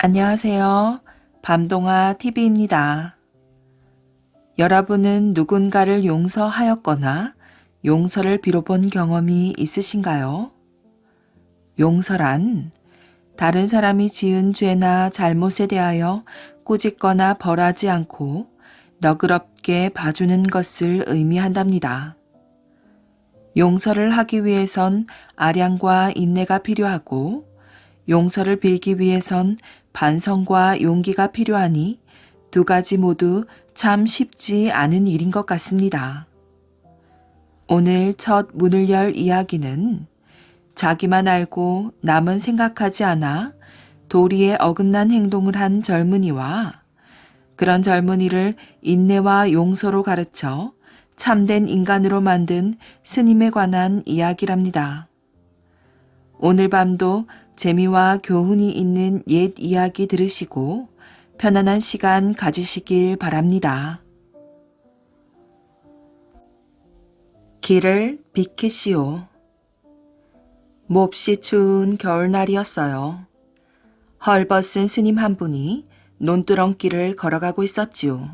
안녕하세요. 밤동아 TV입니다. 여러분은 누군가를 용서하였거나 용서를 빌어본 경험이 있으신가요? 용서란 다른 사람이 지은 죄나 잘못에 대하여 꾸짖거나 벌하지 않고 너그럽게 봐주는 것을 의미한답니다. 용서를 하기 위해선 아량과 인내가 필요하고 용서를 빌기 위해선 반성과 용기가 필요하니 두 가지 모두 참 쉽지 않은 일인 것 같습니다. 오늘 첫 문을 열 이야기는 자기만 알고 남은 생각하지 않아 도리에 어긋난 행동을 한 젊은이와 그런 젊은이를 인내와 용서로 가르쳐 참된 인간으로 만든 스님에 관한 이야기랍니다. 오늘 밤도 재미와 교훈이 있는 옛 이야기 들으시고 편안한 시간 가지시길 바랍니다. 길을 비키시오. 몹시 추운 겨울날이었어요. 헐벗은 스님 한 분이 논두렁길을 걸어가고 있었지요.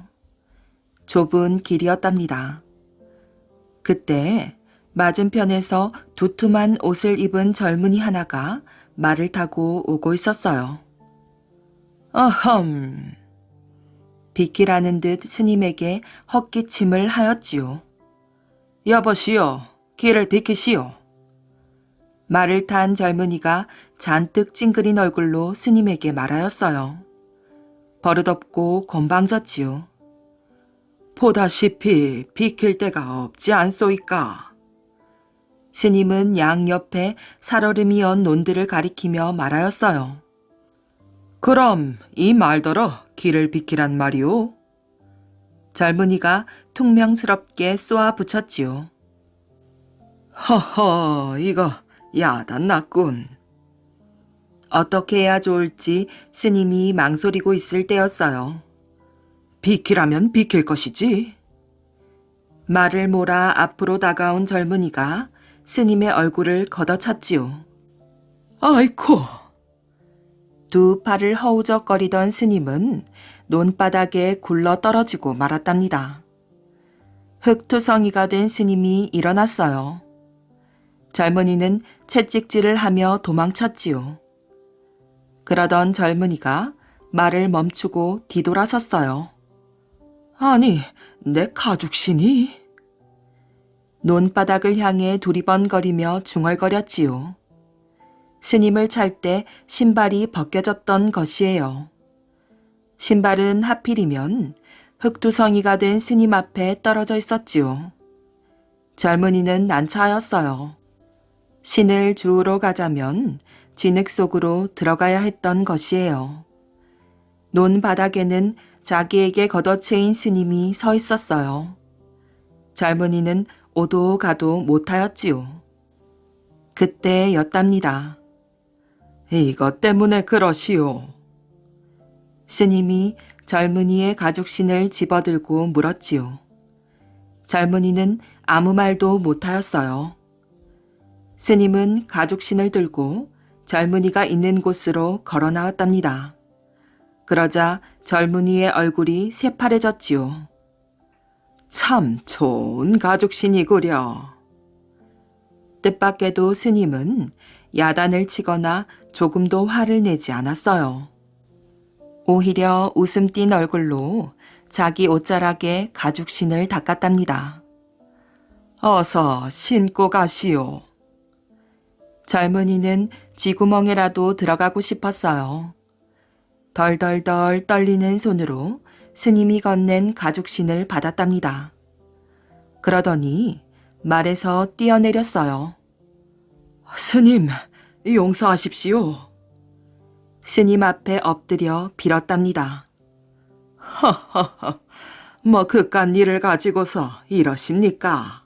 좁은 길이었답니다. 그때 맞은편에서 두툼한 옷을 입은 젊은이 하나가 말을 타고 오고 있었어요. 어흠. 비키라는 듯 스님에게 헛기침을 하였지요. 여보시오, 길을 비키시오. 말을 탄 젊은이가 잔뜩 찡그린 얼굴로 스님에게 말하였어요. 버릇없고 건방졌지요. 보다시피 비킬 데가 없지 않소이까. 스님은 양옆에 살얼음이 연 논들을 가리키며 말하였어요. 그럼 이 말더러 길을 비키란 말이오? 젊은이가 퉁명스럽게 쏘아 붙였지요. 허허, 이거 야단났군. 어떻게 해야 좋을지 스님이 망설이고 있을 때였어요. 비키라면 비킬 것이지. 말을 몰아 앞으로 다가온 젊은이가 스님의 얼굴을 걷어찼지요. 아이코! 두 팔을 허우적거리던 스님은 논바닥에 굴러 떨어지고 말았답니다. 흙투성이가 된 스님이 일어났어요. 젊은이는 채찍질을 하며 도망쳤지요. 그러던 젊은이가 말을 멈추고 뒤돌아섰어요. 아니, 내 가죽신이? 논바닥을 향해 두리번거리며 중얼거렸지요. 스님을 찰 때 신발이 벗겨졌던 것이에요. 신발은 하필이면 흙두성이가 된 스님 앞에 떨어져 있었지요. 젊은이는 난처하였어요. 신을 주우러 가자면 진흙 속으로 들어가야 했던 것이에요. 논바닥에는 자기에게 걷어채인 스님이 서 있었어요. 젊은이는 오도 가도 못하였지요. 그때였답니다. 이것 때문에 그러시오. 스님이 젊은이의 가죽신을 집어들고 물었지요. 젊은이는 아무 말도 못하였어요. 스님은 가죽신을 들고 젊은이가 있는 곳으로 걸어 나왔답니다. 그러자 젊은이의 얼굴이 새파래졌지요. 참 좋은 가죽신이구려. 뜻밖에도 스님은 야단을 치거나 조금도 화를 내지 않았어요. 오히려 웃음 띤 얼굴로 자기 옷자락에 가죽신을 닦았답니다. 어서 신고 가시오. 젊은이는 쥐구멍에라도 들어가고 싶었어요. 덜덜덜 떨리는 손으로 스님이 건넨 가죽신을 받았답니다. 그러더니 말에서 뛰어내렸어요. 스님, 용서하십시오. 스님 앞에 엎드려 빌었답니다. 허허허, 뭐 그깟 일을 가지고서 이러십니까?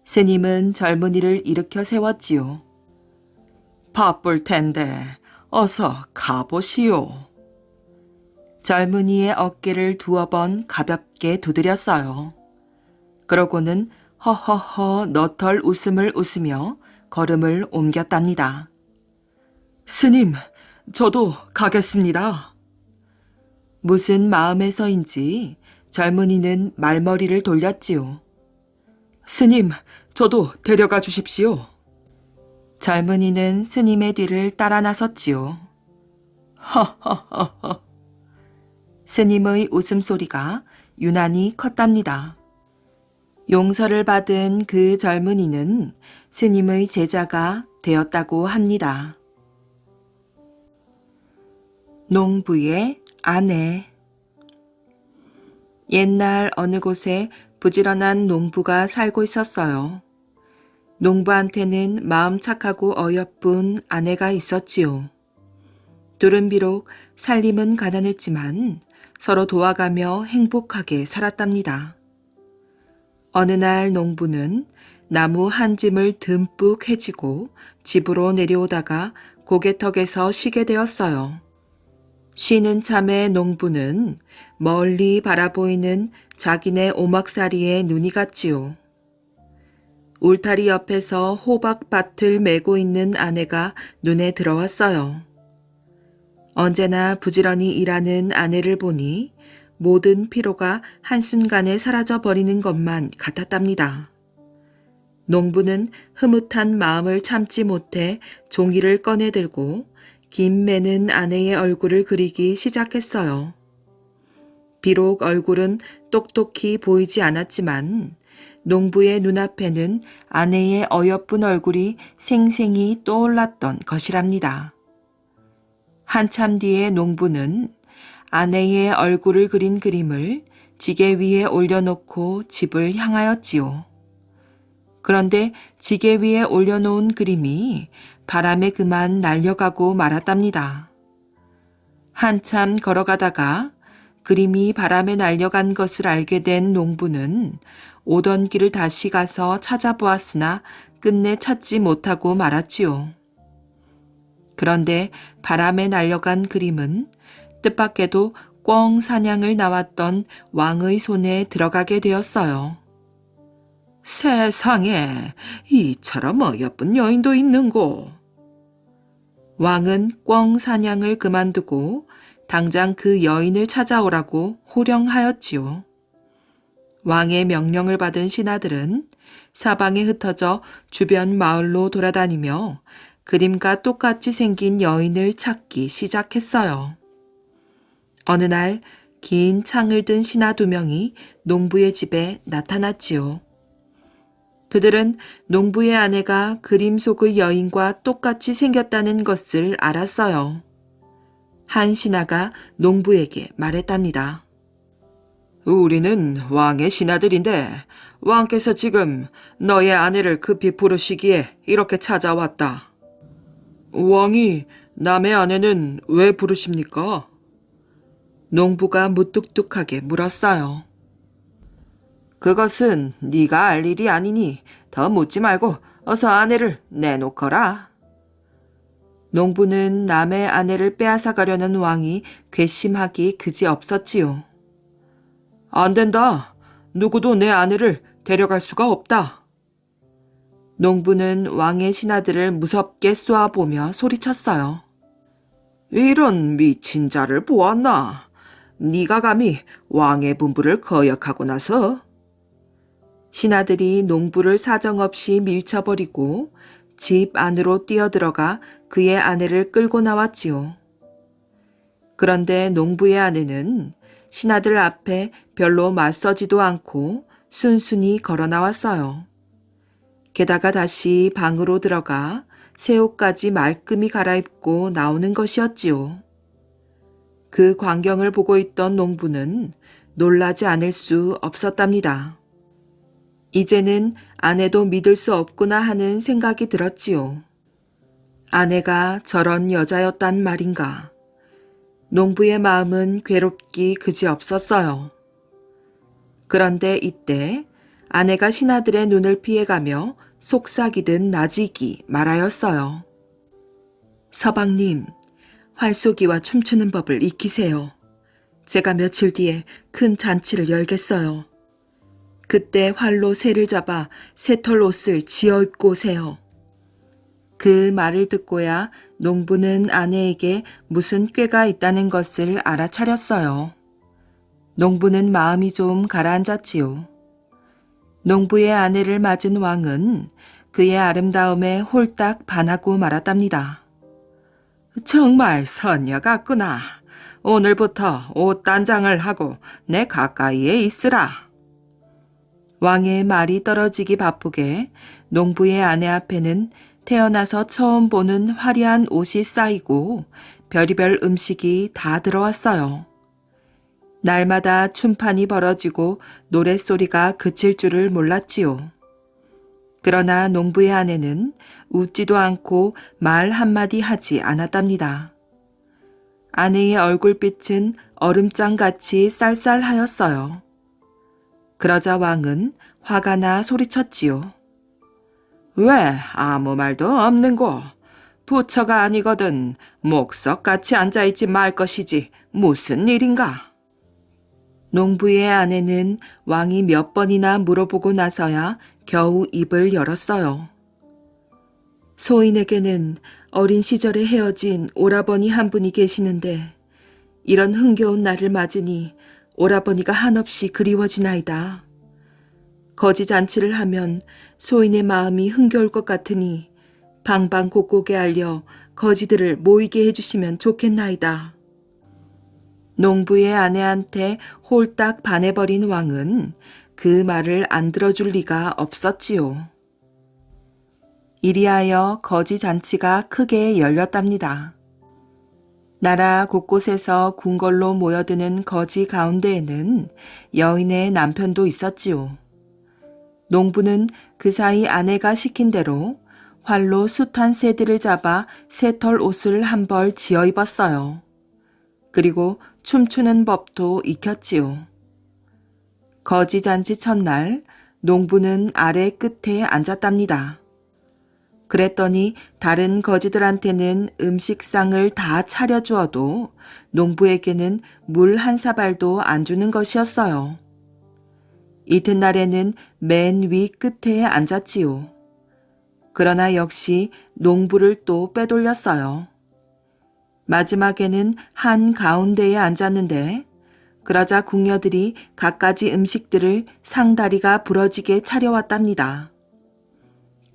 스님은 젊은이를 일으켜 세웠지요. 바쁠 텐데 어서 가보시오. 젊은이의 어깨를 두어 번 가볍게 두드렸어요. 그러고는 허허허 너털 웃음을 웃으며 걸음을 옮겼답니다. 스님, 저도 가겠습니다. 무슨 마음에서인지 젊은이는 말머리를 돌렸지요. 스님, 저도 데려가 주십시오. 젊은이는 스님의 뒤를 따라 나섰지요. 하하하하. 스님의 웃음소리가 유난히 컸답니다. 용서를 받은 그 젊은이는 스님의 제자가 되었다고 합니다. 농부의 아내. 옛날 어느 곳에 부지런한 농부가 살고 있었어요. 농부한테는 마음 착하고 어여쁜 아내가 있었지요. 둘은 비록 살림은 가난했지만 서로 도와가며 행복하게 살았답니다. 어느 날 농부는 나무 한 짐을 듬뿍 해지고 집으로 내려오다가 고개턱에서 쉬게 되었어요. 쉬는 참에 농부는 멀리 바라보이는 자기네 오막살이에 눈이 갔지요. 울타리 옆에서 호박밭을 메고 있는 아내가 눈에 들어왔어요. 언제나 부지런히 일하는 아내를 보니 모든 피로가 한순간에 사라져버리는 것만 같았답니다. 농부는 흐뭇한 마음을 참지 못해 종이를 꺼내들고 긴 매는 아내의 얼굴을 그리기 시작했어요. 비록 얼굴은 똑똑히 보이지 않았지만 농부의 눈앞에는 아내의 어여쁜 얼굴이 생생히 떠올랐던 것이랍니다. 한참 뒤에 농부는 아내의 얼굴을 그린 그림을 지게 위에 올려놓고 집을 향하였지요. 그런데 지게 위에 올려놓은 그림이 바람에 그만 날려가고 말았답니다. 한참 걸어가다가 그림이 바람에 날려간 것을 알게 된 농부는 오던 길을 다시 가서 찾아보았으나 끝내 찾지 못하고 말았지요. 그런데 바람에 날려간 그림은 뜻밖에도 꿩 사냥을 나왔던 왕의 손에 들어가게 되었어요. 세상에 이처럼 어여쁜 여인도 있는고. 왕은 꿩 사냥을 그만두고 당장 그 여인을 찾아오라고 호령하였지요. 왕의 명령을 받은 신하들은 사방에 흩어져 주변 마을로 돌아다니며 그림과 똑같이 생긴 여인을 찾기 시작했어요. 어느 날 긴 창을 든 신하 2명이 농부의 집에 나타났지요. 그들은 농부의 아내가 그림 속의 여인과 똑같이 생겼다는 것을 알았어요. 한 신하가 농부에게 말했답니다. 우리는 왕의 신하들인데 왕께서 지금 너의 아내를 급히 부르시기에 이렇게 찾아왔다. 왕이 남의 아내는 왜 부르십니까? 농부가 무뚝뚝하게 물었어요. 그것은 네가 알 일이 아니니 더 묻지 말고 어서 아내를 내놓거라. 농부는 남의 아내를 빼앗아 가려는 왕이 괘씸하기 그지없었지요. 안 된다. 누구도 내 아내를 데려갈 수가 없다. 농부는 왕의 신하들을 무섭게 쏘아보며 소리쳤어요. 이런 미친 자를 보았나? 네가 감히 왕의 분부를 거역하고 나서? 신하들이 농부를 사정없이 밀쳐버리고 집 안으로 뛰어들어가 그의 아내를 끌고 나왔지요. 그런데 농부의 아내는 신하들 앞에 별로 맞서지도 않고 순순히 걸어 나왔어요. 게다가 다시 방으로 들어가 새 옷까지 말끔히 갈아입고 나오는 것이었지요. 그 광경을 보고 있던 농부는 놀라지 않을 수 없었답니다. 이제는 아내도 믿을 수 없구나 하는 생각이 들었지요. 아내가 저런 여자였단 말인가. 농부의 마음은 괴롭기 그지없었어요. 그런데 이때 아내가 신하들의 눈을 피해가며 속삭이듯 나지기 말하였어요. 서방님, 활쏘기와 춤추는 법을 익히세요. 제가 며칠 뒤에 큰 잔치를 열겠어요. 그때 활로 새를 잡아 새털 옷을 지어 입고 오세요. 그 말을 듣고야 농부는 아내에게 무슨 꾀가 있다는 것을 알아차렸어요. 농부는 마음이 좀 가라앉았지요. 농부의 아내를 맞은 왕은 그의 아름다움에 홀딱 반하고 말았답니다. 정말 선녀 같구나. 오늘부터 옷 단장을 하고 내 가까이에 있으라. 왕의 말이 떨어지기 바쁘게 농부의 아내 앞에는 태어나서 처음 보는 화려한 옷이 쌓이고 별의별 음식이 다 들어왔어요. 날마다 춤판이 벌어지고 노랫소리가 그칠 줄을 몰랐지요. 그러나 농부의 아내는 웃지도 않고 말 한마디 하지 않았답니다. 아내의 얼굴빛은 얼음장같이 쌀쌀하였어요. 그러자 왕은 화가 나 소리쳤지요. 왜 아무 말도 없는고? 부처가 아니거든 목석같이 앉아있지 말 것이지 무슨 일인가? 농부의 아내는 왕이 몇 번이나 물어보고 나서야 겨우 입을 열었어요. 소인에게는 어린 시절에 헤어진 오라버니 한 분이 계시는데 이런 흥겨운 날을 맞으니 오라버니가 한없이 그리워지나이다. 거지잔치를 하면 소인의 마음이 흥겨울 것 같으니 방방곡곡에 알려 거지들을 모이게 해주시면 좋겠나이다. 농부의 아내한테 홀딱 반해버린 왕은 그 말을 안 들어줄 리가 없었지요. 이리하여 거지잔치가 크게 열렸답니다. 나라 곳곳에서 궁궐로 모여드는 거지 가운데에는 여인의 남편도 있었지요. 농부는 그 사이 아내가 시킨 대로 활로 숱한 새들을 잡아 새털 옷을 한 벌 지어 입었어요. 그리고 춤추는 법도 익혔지요. 거지잔치 첫날 농부는 아래 끝에 앉았답니다. 그랬더니 다른 거지들한테는 음식상을 다 차려주어도 농부에게는 물 한 사발도 안 주는 것이었어요. 이튿날에는 맨 위 끝에 앉았지요. 그러나 역시 농부를 또 빼돌렸어요. 마지막에는 한 가운데에 앉았는데 그러자 궁녀들이 갖가지 음식들을 상다리가 부러지게 차려왔답니다.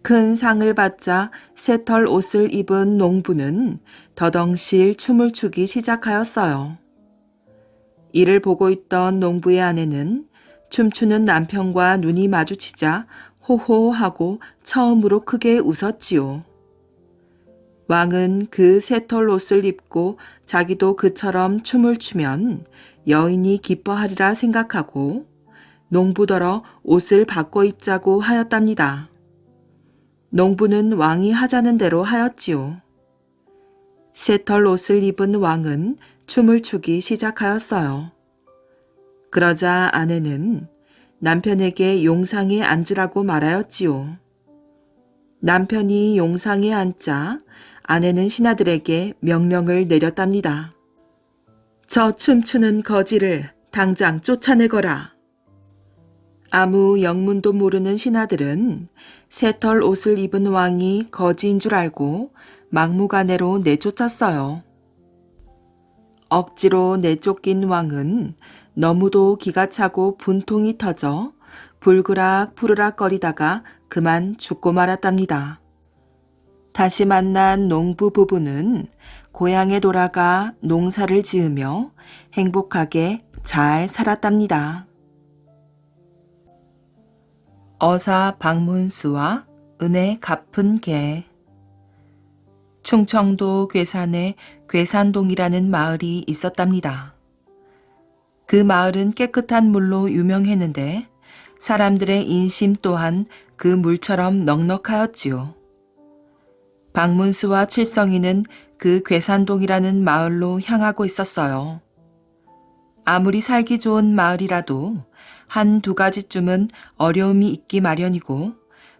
큰 상을 받자 새털 옷을 입은 농부는 더덩실 춤을 추기 시작하였어요. 이를 보고 있던 농부의 아내는 춤추는 남편과 눈이 마주치자 호호하고 처음으로 크게 웃었지요. 왕은 그 새털 옷을 입고 자기도 그처럼 춤을 추면 여인이 기뻐하리라 생각하고 농부더러 옷을 바꿔 입자고 하였답니다. 농부는 왕이 하자는 대로 하였지요. 새털 옷을 입은 왕은 춤을 추기 시작하였어요. 그러자 아내는 남편에게 용상에 앉으라고 말하였지요. 남편이 용상에 앉자 아내는 신하들에게 명령을 내렸답니다. 저 춤추는 거지를 당장 쫓아내거라. 아무 영문도 모르는 신하들은 새털 옷을 입은 왕이 거지인 줄 알고 막무가내로 내쫓았어요. 억지로 내쫓긴 왕은 너무도 기가 차고 분통이 터져 불그락 푸르락 거리다가 그만 죽고 말았답니다. 다시 만난 농부 부부는 고향에 돌아가 농사를 지으며 행복하게 잘 살았답니다. 어사 박문수와 은혜 갚은 개. 충청도 괴산에 괴산동이라는 마을이 있었답니다. 그 마을은 깨끗한 물로 유명했는데 사람들의 인심 또한 그 물처럼 넉넉하였지요. 박문수와 칠성이는 그 괴산동이라는 마을로 향하고 있었어요. 아무리 살기 좋은 마을이라도 한 두 가지쯤은 어려움이 있기 마련이고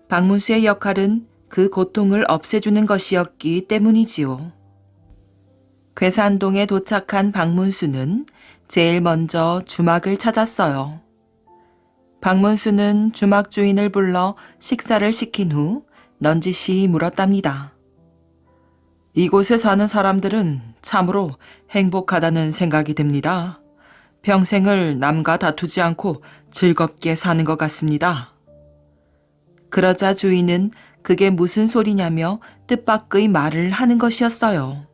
박문수의 역할은 그 고통을 없애주는 것이었기 때문이지요. 괴산동에 도착한 박문수는 제일 먼저 주막을 찾았어요. 박문수는 주막 주인을 불러 식사를 시킨 후 넌지시 물었답니다. 이곳에 사는 사람들은 참으로 행복하다는 생각이 듭니다. 평생을 남과 다투지 않고 즐겁게 사는 것 같습니다. 그러자 주인은 그게 무슨 소리냐며 뜻밖의 말을 하는 것이었어요.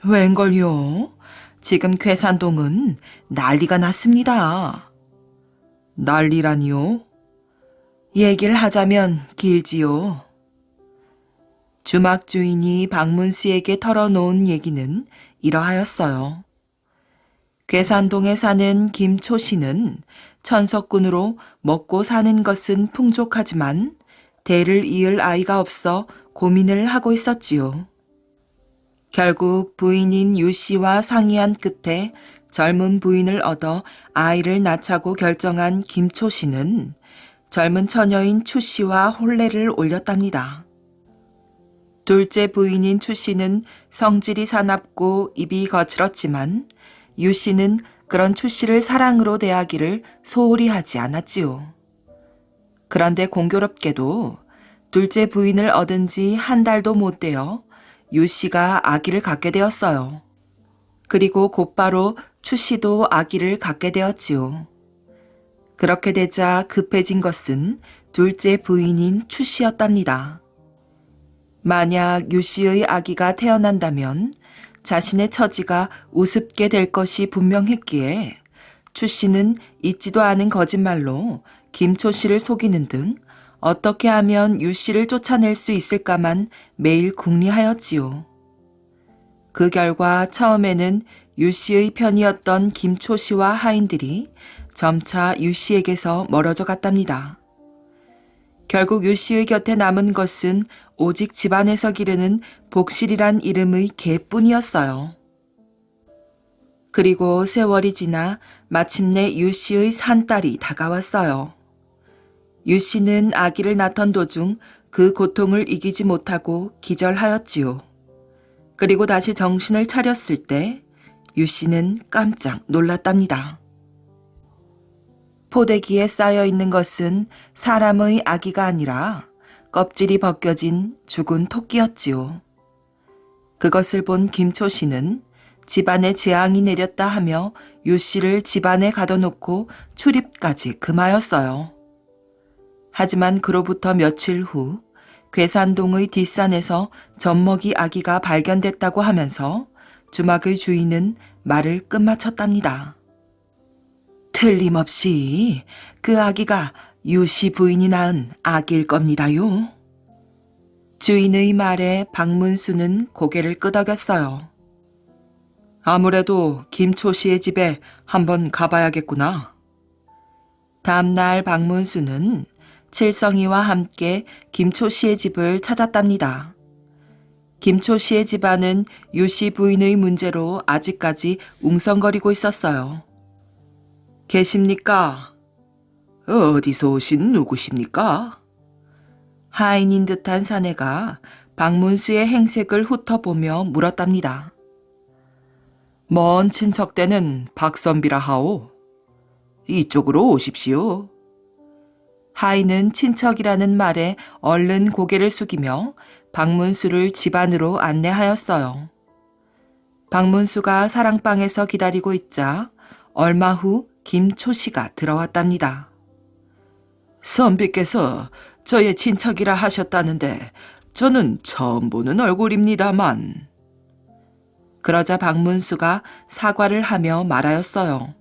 웬걸요? 지금 괴산동은 난리가 났습니다. 난리라니요? 얘기를 하자면 길지요. 주막 주인이 박문수에게 털어놓은 얘기는 이러하였어요. 괴산동에 사는 김초 씨는 천석군으로 먹고 사는 것은 풍족하지만 대를 이을 아이가 없어 고민을 하고 있었지요. 결국 부인인 유 씨와 상의한 끝에 젊은 부인을 얻어 아이를 낳자고 결정한 김초 씨는 젊은 처녀인 추 씨와 혼례를 올렸답니다. 둘째 부인인 추 씨는 성질이 사납고 입이 거칠었지만 유 씨는 그런 추 씨를 사랑으로 대하기를 소홀히 하지 않았지요. 그런데 공교롭게도 둘째 부인을 얻은 지 한 달도 못 되어 유 씨가 아기를 갖게 되었어요. 그리고 곧바로 추 씨도 아기를 갖게 되었지요. 그렇게 되자 급해진 것은 둘째 부인인 추 씨였답니다. 만약 유 씨의 아기가 태어난다면 자신의 처지가 우습게 될 것이 분명했기에 추 씨는 잊지도 않은 거짓말로 김초 씨를 속이는 등 어떻게 하면 유 씨를 쫓아낼 수 있을까만 매일 궁리하였지요. 그 결과 처음에는 유 씨의 편이었던 김초 씨와 하인들이 점차 유 씨에게서 멀어져 갔답니다. 결국 유 씨의 곁에 남은 것은 오직 집안에서 기르는 복실이란 이름의 개뿐이었어요. 그리고 세월이 지나 마침내 유 씨의 산딸이 다가왔어요. 유 씨는 아기를 낳던 도중 그 고통을 이기지 못하고 기절하였지요. 그리고 다시 정신을 차렸을 때 유 씨는 깜짝 놀랐답니다. 포대기에 쌓여 있는 것은 사람의 아기가 아니라 껍질이 벗겨진 죽은 토끼였지요. 그것을 본 김초 씨는 집안에 재앙이 내렸다 하며 유 씨를 집안에 가둬놓고 출입까지 금하였어요. 하지만 그로부터 며칠 후 괴산동의 뒷산에서 젖먹이 아기가 발견됐다고 하면서 주막의 주인은 말을 끝마쳤답니다. 틀림없이 그 아기가 유 씨 부인이 낳은 아기일 겁니다요. 주인의 말에 박문수는 고개를 끄덕였어요. 아무래도 김초 씨의 집에 한번 가봐야겠구나. 다음날 박문수는 칠성이와 함께 김초 씨의 집을 찾았답니다. 김초 씨의 집안은 유 씨 부인의 문제로 아직까지 웅성거리고 있었어요. 계십니까? 어디서 오신 누구십니까? 하인인 듯한 사내가 박문수의 행색을 훑어보며 물었답니다. 먼 친척대는 박선비라 하오. 이쪽으로 오십시오. 하인은 친척이라는 말에 얼른 고개를 숙이며 박문수를 집 안으로 안내하였어요. 박문수가 사랑방에서 기다리고 있자 얼마 후 김초 씨가 들어왔답니다. 선비께서 저의 친척이라 하셨다는데 저는 처음 보는 얼굴입니다만. 그러자 박문수가 사과를 하며 말하였어요.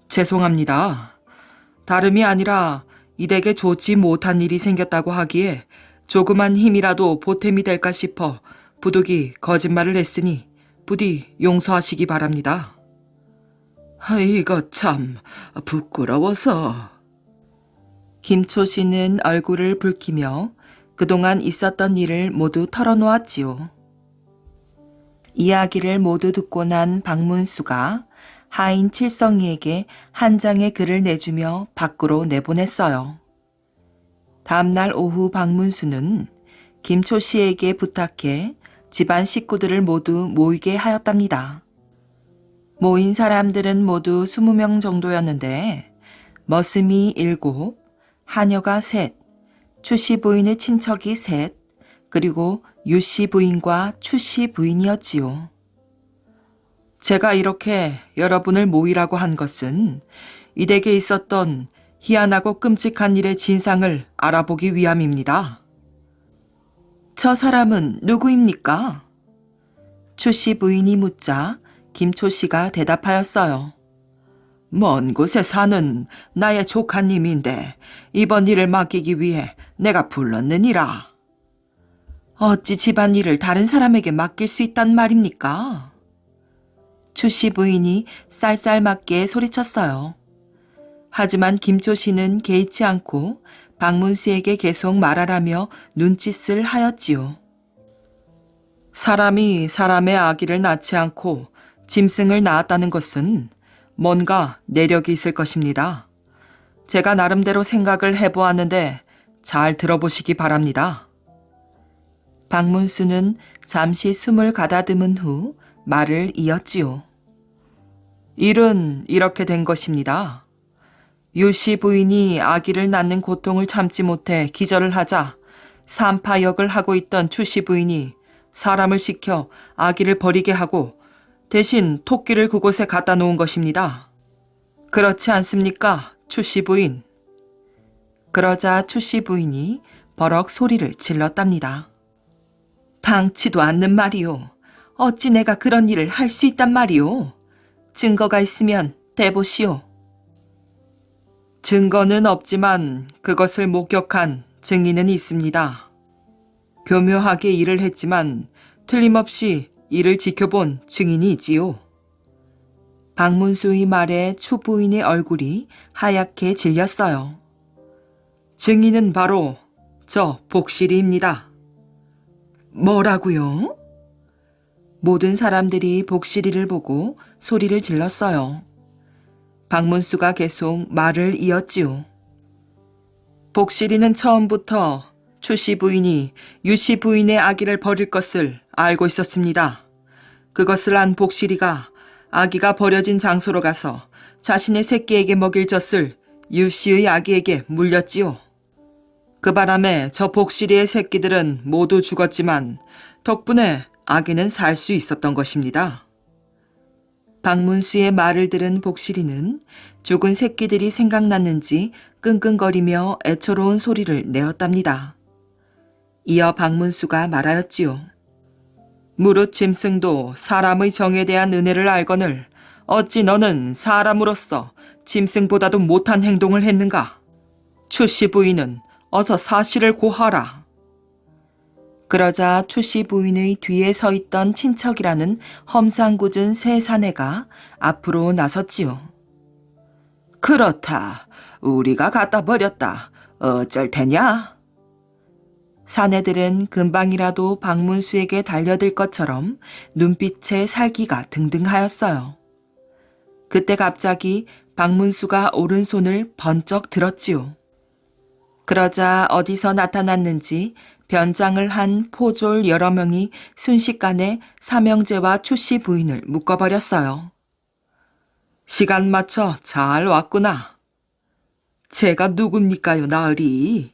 죄송합니다. 다름이 아니라 이 댁에 좋지 못한 일이 생겼다고 하기에 조그만 힘이라도 보탬이 될까 싶어 부득이 거짓말을 했으니 부디 용서하시기 바랍니다. 이거 참 부끄러워서. 김초 씨는 얼굴을 붉히며 그동안 있었던 일을 모두 털어놓았지요. 이야기를 모두 듣고 난 박문수가 하인 칠성이에게 한 장의 글을 내주며 밖으로 내보냈어요. 다음날 오후 박문수는 김초 씨에게 부탁해 집안 식구들을 모두 모이게 하였답니다. 모인 사람들은 모두 20명 정도였는데 머슴이 7, 하녀가 3, 추씨 부인의 친척이 3, 그리고 유씨 부인과 추씨 부인이었지요. 제가 이렇게 여러분을 모이라고 한 것은 이 댁에 있었던 희한하고 끔찍한 일의 진상을 알아보기 위함입니다. 저 사람은 누구입니까? 추씨 부인이 묻자 김초 씨가 대답하였어요. 먼 곳에 사는 나의 조카님인데 이번 일을 맡기기 위해 내가 불렀느니라. 어찌 집안일을 다른 사람에게 맡길 수 있단 말입니까? 추씨 부인이 쌀쌀맞게 소리쳤어요. 하지만 김초 씨는 개의치 않고 박문수에게 계속 말하라며 눈짓을 하였지요. 사람이 사람의 아기를 낳지 않고 짐승을 낳았다는 것은 뭔가 내력이 있을 것입니다. 제가 나름대로 생각을 해보았는데 잘 들어보시기 바랍니다. 박문수는 잠시 숨을 가다듬은 후 말을 이었지요. 일은 이렇게 된 것입니다. 유씨 부인이 아기를 낳는 고통을 참지 못해 기절을 하자 산파역을 하고 있던 추씨 부인이 사람을 시켜 아기를 버리게 하고 대신 토끼를 그곳에 갖다 놓은 것입니다. 그렇지 않습니까, 추씨 부인? 그러자 추씨 부인이 버럭 소리를 질렀답니다. 당치도 않는 말이오. 어찌 내가 그런 일을 할 수 있단 말이오. 증거가 있으면 대보시오. 증거는 없지만 그것을 목격한 증인은 있습니다. 교묘하게 일을 했지만 틀림없이 이를 지켜본 증인이 있지요. 박문수의 말에 추 부인의 얼굴이 하얗게 질렸어요. 증인은 바로 저 복실이입니다. 뭐라고요? 모든 사람들이 복실이를 보고 소리를 질렀어요. 박문수가 계속 말을 이었지요. 복실이는 처음부터 추씨 부인이 유씨 부인의 아기를 버릴 것을 알고 있었습니다. 그것을 안 복실이가 아기가 버려진 장소로 가서 자신의 새끼에게 먹일 젖을 유씨의 아기에게 물렸지요. 그 바람에 저 복실이의 새끼들은 모두 죽었지만 덕분에 아기는 살 수 있었던 것입니다. 박문수의 말을 들은 복실이는 죽은 새끼들이 생각났는지 끙끙거리며 애처로운 소리를 내었답니다. 이어 박문수가 말하였지요. 무릇 짐승도 사람의 정에 대한 은혜를 알거늘 어찌 너는 사람으로서 짐승보다도 못한 행동을 했는가? 추씨 부인은 어서 사실을 고하라. 그러자 추씨 부인의 뒤에 서 있던 친척이라는 험상궂은 새 사내가 앞으로 나섰지요. 그렇다. 우리가 갖다 버렸다. 어쩔 테냐? 사내들은 금방이라도 박문수에게 달려들 것처럼 눈빛에 살기가 등등하였어요. 그때 갑자기 박문수가 오른손을 번쩍 들었지요. 그러자 어디서 나타났는지 변장을 한 포졸 여러 명이 순식간에 삼형제와 추씨 부인을 묶어버렸어요. 시간 맞춰 잘 왔구나. 제가 누굽니까요, 나으리?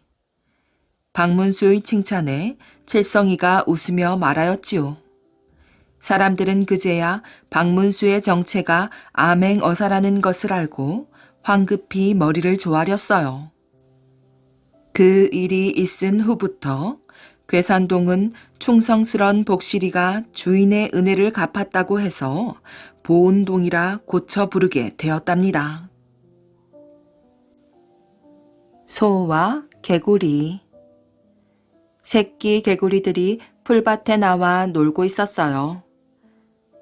박문수의 칭찬에 칠성이가 웃으며 말하였지요. 사람들은 그제야 박문수의 정체가 암행어사라는 것을 알고 황급히 머리를 조아렸어요. 그 일이 있은 후부터 괴산동은 충성스런 복실이가 주인의 은혜를 갚았다고 해서 보은동이라 고쳐 부르게 되었답니다. 소와 개구리. 새끼 개구리들이 풀밭에 나와 놀고 있었어요.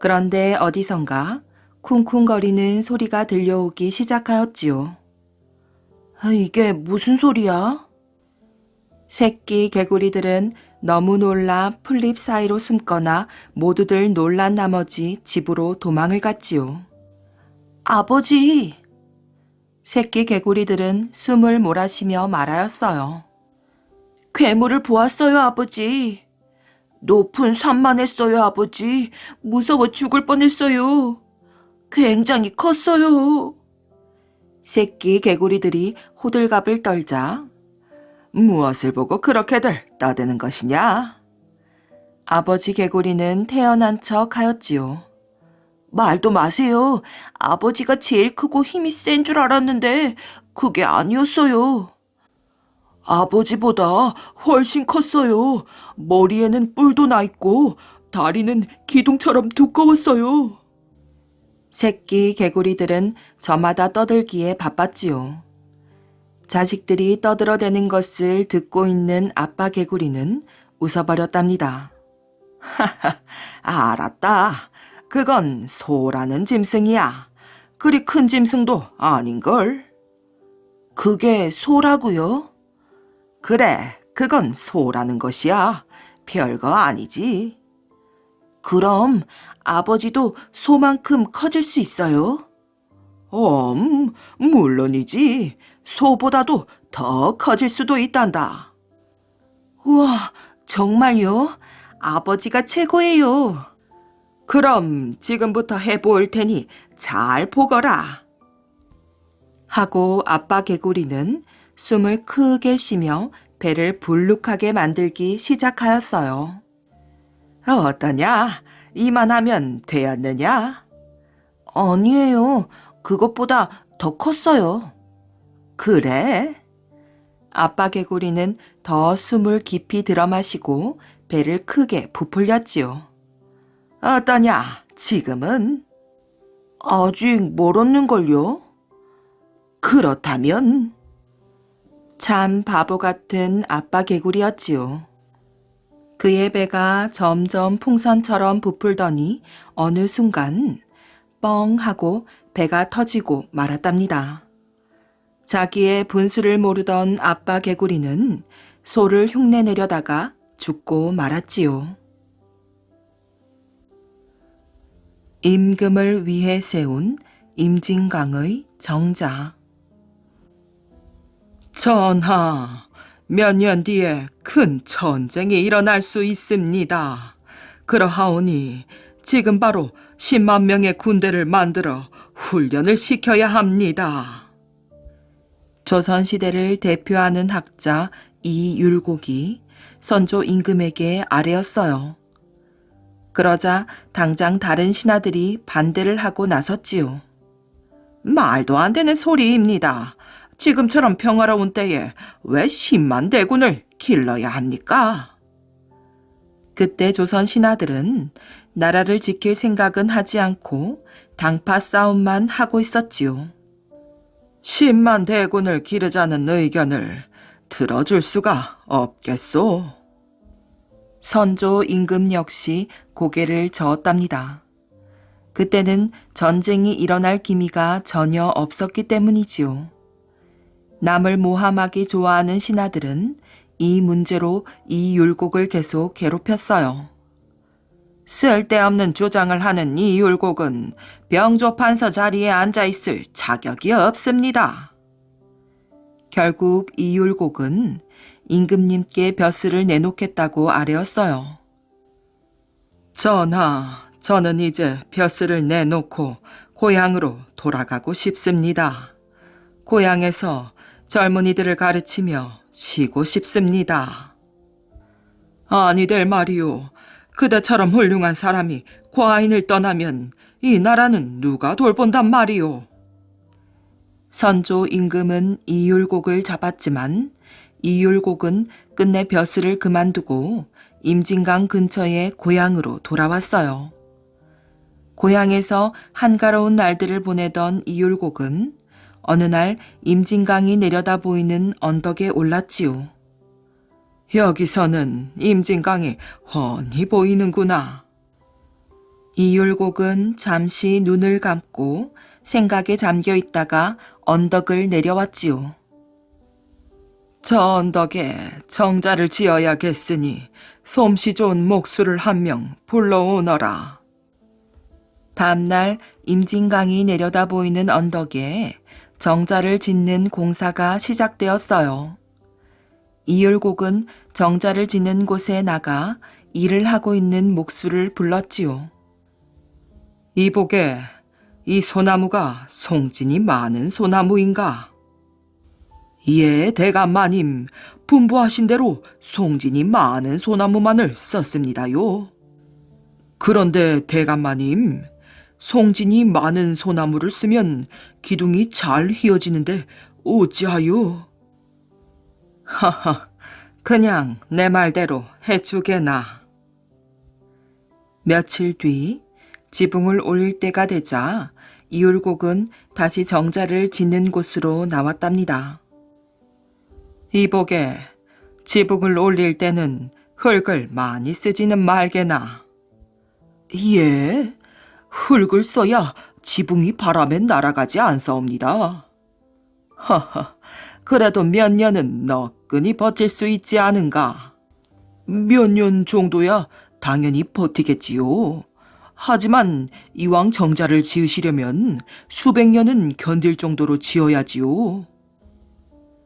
그런데 어디선가 쿵쿵거리는 소리가 들려오기 시작하였지요. 이게 무슨 소리야? 새끼 개구리들은 너무 놀라 풀잎 사이로 숨거나 모두들 놀란 나머지 집으로 도망을 갔지요. 아버지! 새끼 개구리들은 숨을 몰아쉬며 말하였어요. 괴물을 보았어요, 아버지. 높은 산만 했어요, 아버지. 무서워 죽을 뻔했어요. 굉장히 컸어요. 새끼 개구리들이 호들갑을 떨자 무엇을 보고 그렇게들 떠드는 것이냐? 아버지 개구리는 태어난 척 하였지요. 말도 마세요. 아버지가 제일 크고 힘이 센 줄 알았는데 그게 아니었어요. 아버지보다 훨씬 컸어요. 머리에는 뿔도 나 있고 다리는 기둥처럼 두꺼웠어요. 새끼 개구리들은 저마다 떠들기에 바빴지요. 자식들이 떠들어대는 것을 듣고 있는 아빠 개구리는 웃어버렸답니다. 하하, 알았다. 그건 소라는 짐승이야. 그리 큰 짐승도 아닌걸. 그게 소라고요? 그래, 그건 소라는 것이야. 별거 아니지. 그럼 아버지도 소만큼 커질 수 있어요? 물론이지. 소보다도 더 커질 수도 있단다. 우와, 정말요? 아버지가 최고예요. 그럼 지금부터 해볼 테니 잘 보거라. 하고 아빠 개구리는 숨을 크게 쉬며 배를 불룩하게 만들기 시작하였어요. 어떠냐? 이만하면 되었느냐? 아니에요. 그것보다 더 컸어요. 그래? 아빠 개구리는 더 숨을 깊이 들어마시고 배를 크게 부풀렸지요. 어떠냐? 지금은? 아직 멀었는걸요? 그렇다면? 참 바보 같은 아빠 개구리였지요. 그의 배가 점점 풍선처럼 부풀더니 어느 순간 뻥 하고 배가 터지고 말았답니다. 자기의 분수를 모르던 아빠 개구리는 소를 흉내내려다가 죽고 말았지요. 임금을 위해 세운 임진강의 정자. 전하, 몇 년 뒤에 큰 전쟁이 일어날 수 있습니다. 그러하오니 지금 바로 10만 명의 군대를 만들어 훈련을 시켜야 합니다. 조선시대를 대표하는 학자 이율곡이 선조 임금에게 아뢰었어요. 그러자 당장 다른 신하들이 반대를 하고 나섰지요. 말도 안 되는 소리입니다. 지금처럼 평화로운 때에 왜 10만 대군을 길러야 합니까? 그때 조선 신하들은 나라를 지킬 생각은 하지 않고 당파 싸움만 하고 있었지요. 10만 대군을 기르자는 의견을 들어줄 수가 없겠소. 선조 임금 역시 고개를 저었답니다. 그때는 전쟁이 일어날 기미가 전혀 없었기 때문이지요. 남을 모함하기 좋아하는 신하들은 이 문제로 이 율곡을 계속 괴롭혔어요. 쓸데없는 주장을 하는 이 율곡은 병조 판서 자리에 앉아있을 자격이 없습니다. 결국 이 율곡은 임금님께 벼슬을 내놓겠다고 아뢰었어요. 전하, 저는 이제 벼슬을 내놓고 고향으로 돌아가고 싶습니다. 고향에서 젊은이들을 가르치며 쉬고 싶습니다. 아니될 말이오. 그대처럼 훌륭한 사람이 과인을 떠나면 이 나라는 누가 돌본단 말이오. 선조 임금은 이율곡을 잡았지만 이율곡은 끝내 벼슬을 그만두고 임진강 근처의 고향으로 돌아왔어요. 고향에서 한가로운 날들을 보내던 이율곡은 어느 날 임진강이 내려다 보이는 언덕에 올랐지요. 여기서는 임진강이 훤히 보이는구나. 이율곡은 잠시 눈을 감고 생각에 잠겨 있다가 언덕을 내려왔지요. 저 언덕에 정자를 지어야겠으니 솜씨 좋은 목수를 한 명 불러오너라. 다음날 임진강이 내려다 보이는 언덕에 정자를 짓는 공사가 시작되었어요. 이율곡은 정자를 짓는 곳에 나가 일을 하고 있는 목수를 불렀지요. 이보게, 이 소나무가 송진이 많은 소나무인가? 예, 대감마님. 분부하신 대로 송진이 많은 소나무만을 썼습니다요. 그런데 대감마님, 송진이 많은 소나무를 쓰면 기둥이 잘 휘어지는데 어찌하여? 하하, 그냥 내 말대로 해주게나. 며칠 뒤 지붕을 올릴 때가 되자 이율곡은 다시 정자를 짓는 곳으로 나왔답니다. 이보게, 지붕을 올릴 때는 흙을 많이 쓰지는 말게나. 예, 흙을 써야 지붕이 바람에 날아가지 않사옵니다. 하하, 그래도 몇 년은 너끈히 버틸 수 있지 않은가? 몇 년 정도야 당연히 버티겠지요. 하지만 이왕 정자를 지으시려면 수백 년은 견딜 정도로 지어야지요.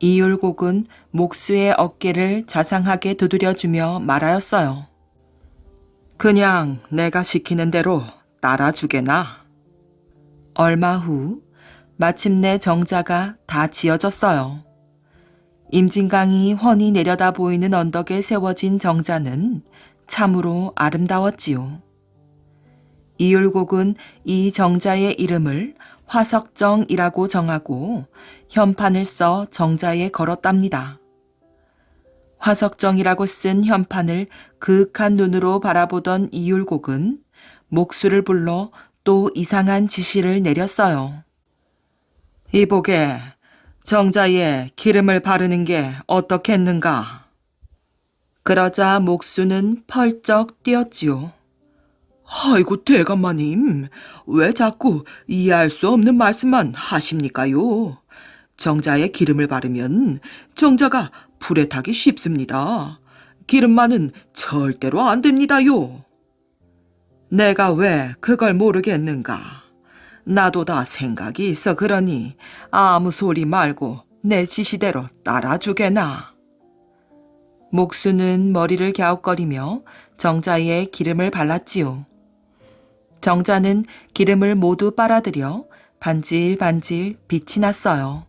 이율곡은 목수의 어깨를 자상하게 두드려주며 말하였어요. 그냥 내가 시키는 대로 따라주게나. 얼마 후 마침내 정자가 다 지어졌어요. 임진강이 훤히 내려다 보이는 언덕에 세워진 정자는 참으로 아름다웠지요. 이율곡은 이 정자의 이름을 화석정이라고 정하고 현판을 써 정자에 걸었답니다. 화석정이라고 쓴 현판을 그윽한 눈으로 바라보던 이율곡은 목수를 불러 또 이상한 지시를 내렸어요. 이보게, 정자에 기름을 바르는 게 어떻겠는가? 그러자 목수는 펄쩍 뛰었지요. 아이고 대감마님, 왜 자꾸 이해할 수 없는 말씀만 하십니까요? 정자에 기름을 바르면 정자가 불에 타기 쉽습니다. 기름만은 절대로 안 됩니다요. 내가 왜 그걸 모르겠는가? 나도 다 생각이 있어 그러니 아무 소리 말고 내 지시대로 따라주게나. 목수는 머리를 갸웃거리며 정자에 기름을 발랐지요. 정자는 기름을 모두 빨아들여 반질반질 빛이 났어요.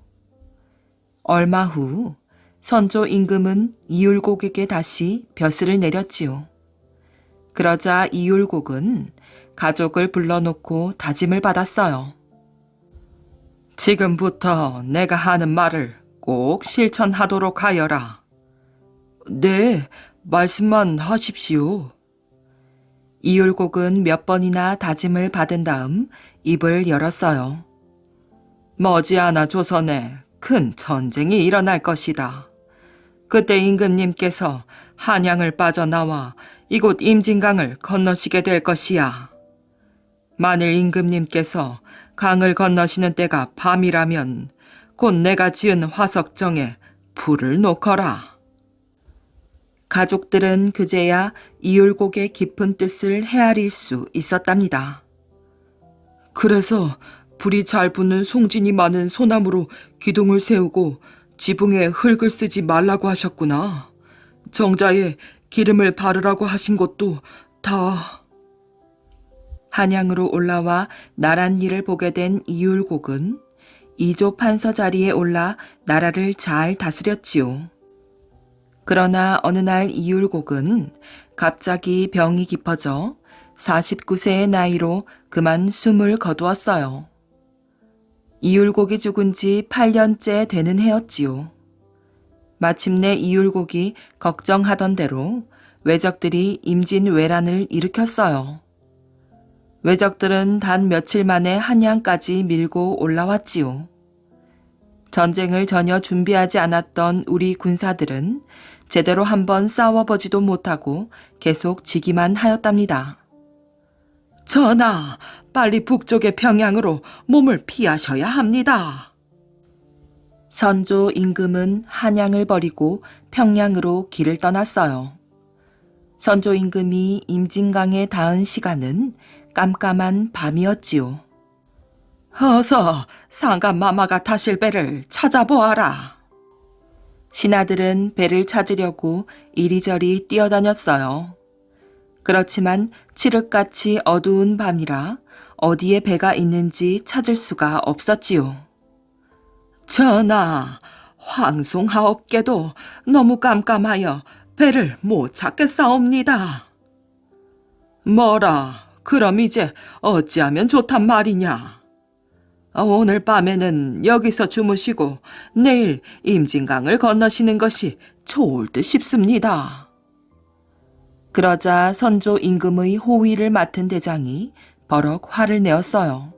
얼마 후 선조 임금은 이율곡에게 다시 벼슬을 내렸지요. 그러자 이율곡은 가족을 불러놓고 다짐을 받았어요. 지금부터 내가 하는 말을 꼭 실천하도록 하여라. 네, 말씀만 하십시오. 이율곡은 몇 번이나 다짐을 받은 다음 입을 열었어요. 머지않아 조선에 큰 전쟁이 일어날 것이다. 그때 임금님께서 한양을 빠져나와 이곳 임진강을 건너시게 될 것이야. 만일 임금님께서 강을 건너시는 때가 밤이라면 곧 내가 지은 화석정에 불을 놓거라. 가족들은 그제야 이율곡의 깊은 뜻을 헤아릴 수 있었답니다. 그래서 불이 잘 붙는 송진이 많은 소나무로 기둥을 세우고 지붕에 흙을 쓰지 말라고 하셨구나. 정자에 기름을 바르라고 하신 것도 다... 한양으로 올라와 나란 일을 보게 된 이율곡은 이조 판서 자리에 올라 나라를 잘 다스렸지요. 그러나 어느 날 이율곡은 갑자기 병이 깊어져 49세의 나이로 그만 숨을 거두었어요. 이율곡이 죽은 지 8년째 되는 해였지요. 마침내 이율곡이 걱정하던 대로 왜적들이 임진왜란을 일으켰어요. 왜적들은 단 며칠 만에 한양까지 밀고 올라왔지요. 전쟁을 전혀 준비하지 않았던 우리 군사들은 제대로 한번 싸워보지도 못하고 계속 지기만 하였답니다. 전하, 빨리 북쪽의 평양으로 몸을 피하셔야 합니다. 선조 임금은 한양을 버리고 평양으로 길을 떠났어요. 선조 임금이 임진강에 닿은 시간은 깜깜한 밤이었지요. 어서 상감마마가 타실 배를 찾아보아라. 신하들은 배를 찾으려고 이리저리 뛰어다녔어요. 그렇지만 칠흑같이 어두운 밤이라 어디에 배가 있는지 찾을 수가 없었지요. 전하, 황송하옵게도 너무 깜깜하여 배를 못 찾겠사옵니다. 뭐라, 그럼 이제 어찌하면 좋단 말이냐? 오늘 밤에는 여기서 주무시고 내일 임진강을 건너시는 것이 좋을 듯 싶습니다. 그러자 선조 임금의 호위를 맡은 대장이 버럭 화를 내었어요.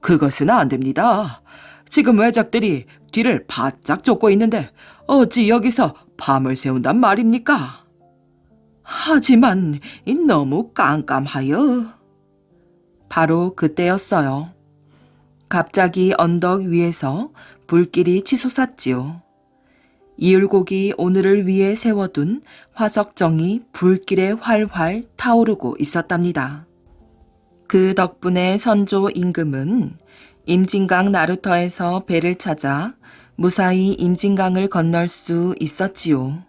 그것은 안 됩니다. 지금 외적들이 뒤를 바짝 쫓고 있는데 어찌 여기서 밤을 새운단 말입니까? 하지만 너무 깜깜하여. 바로 그때였어요. 갑자기 언덕 위에서 불길이 치솟았지요. 이율곡이 오늘을 위해 세워둔 화석정이 불길에 활활 타오르고 있었답니다. 그 덕분에 선조 임금은 임진강 나루터에서 배를 찾아 무사히 임진강을 건널 수 있었지요.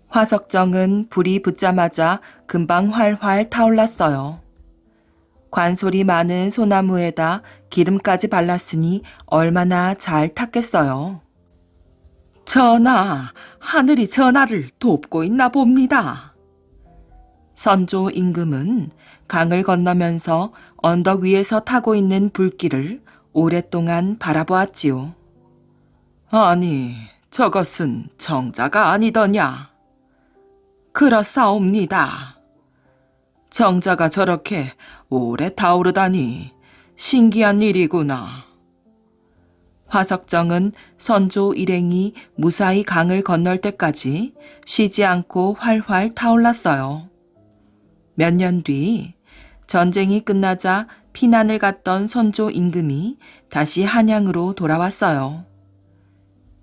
화석정은 불이 붙자마자 금방 활활 타올랐어요. 관솔이 많은 소나무에다 기름까지 발랐으니 얼마나 잘 탔겠어요. 전하, 하늘이 전하를 돕고 있나 봅니다. 선조 임금은 강을 건너면서 언덕 위에서 타고 있는 불길을 오랫동안 바라보았지요. 아니, 저것은 정자가 아니더냐? 그렇사옵니다. 정자가 저렇게 오래 타오르다니 신기한 일이구나. 화석정은 선조 일행이 무사히 강을 건널 때까지 쉬지 않고 활활 타올랐어요. 몇 년 뒤 전쟁이 끝나자 피난을 갔던 선조 임금이 다시 한양으로 돌아왔어요.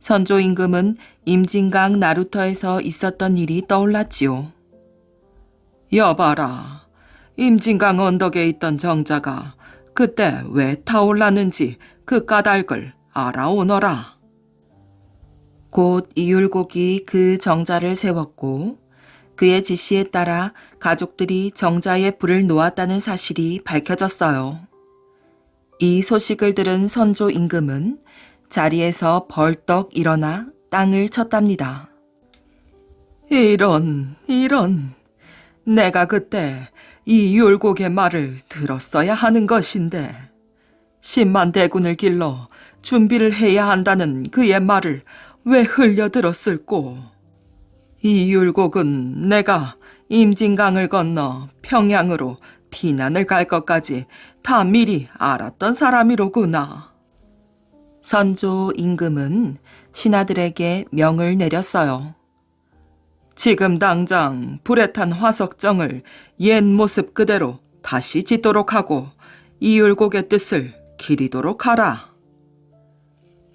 선조 임금은 임진강 나루터에서 있었던 일이 떠올랐지요. 여봐라, 임진강 언덕에 있던 정자가 그때 왜 타올랐는지 그 까닭을 알아오너라. 곧 이율곡이 그 정자를 세웠고 그의 지시에 따라 가족들이 정자에 불을 놓았다는 사실이 밝혀졌어요. 이 소식을 들은 선조 임금은 자리에서 벌떡 일어나 땅을 쳤답니다. 이런. 내가 그때 이 율곡의 말을 들었어야 하는 것인데 10만 대군을 길러 준비를 해야 한다는 그의 말을 왜 흘려들었을꼬? 이 율곡은 내가 임진강을 건너 평양으로 피난을 갈 것까지 다 미리 알았던 사람이로구나. 선조 임금은 신하들에게 명을 내렸어요. 지금 당장 불에 탄 화석정을 옛 모습 그대로 다시 짓도록 하고 이율곡의 뜻을 기리도록 하라.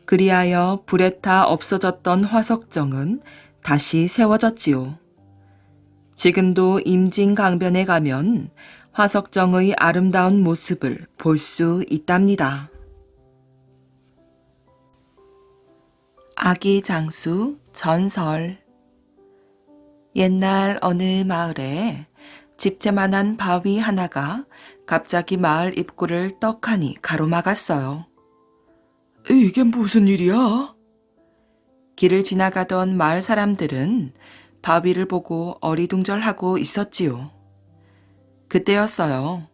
그리하여 불에 타 없어졌던 화석정은 다시 세워졌지요. 지금도 임진강변에 가면 화석정의 아름다운 모습을 볼 수 있답니다. 아기 장수 전설. 옛날 어느 마을에 집채만한 바위 하나가 갑자기 마을 입구를 떡하니 가로막았어요. 이게 무슨 일이야? 길을 지나가던 마을 사람들은 바위를 보고 어리둥절하고 있었지요. 그때였어요.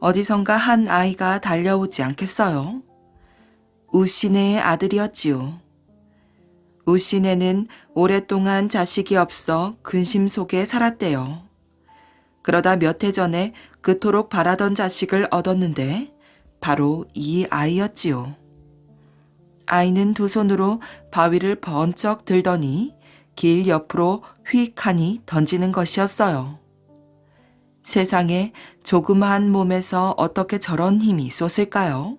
어디선가 한 아이가 달려오지 않겠어요? 우씨네의 아들이었지요. 우씨네는 오랫동안 자식이 없어 근심 속에 살았대요. 그러다 몇 해 전에 그토록 바라던 자식을 얻었는데 바로 이 아이였지요. 아이는 두 손으로 바위를 번쩍 들더니 길 옆으로 휙 하니 던지는 것이었어요. 세상에 조그마한 몸에서 어떻게 저런 힘이 솟을까요?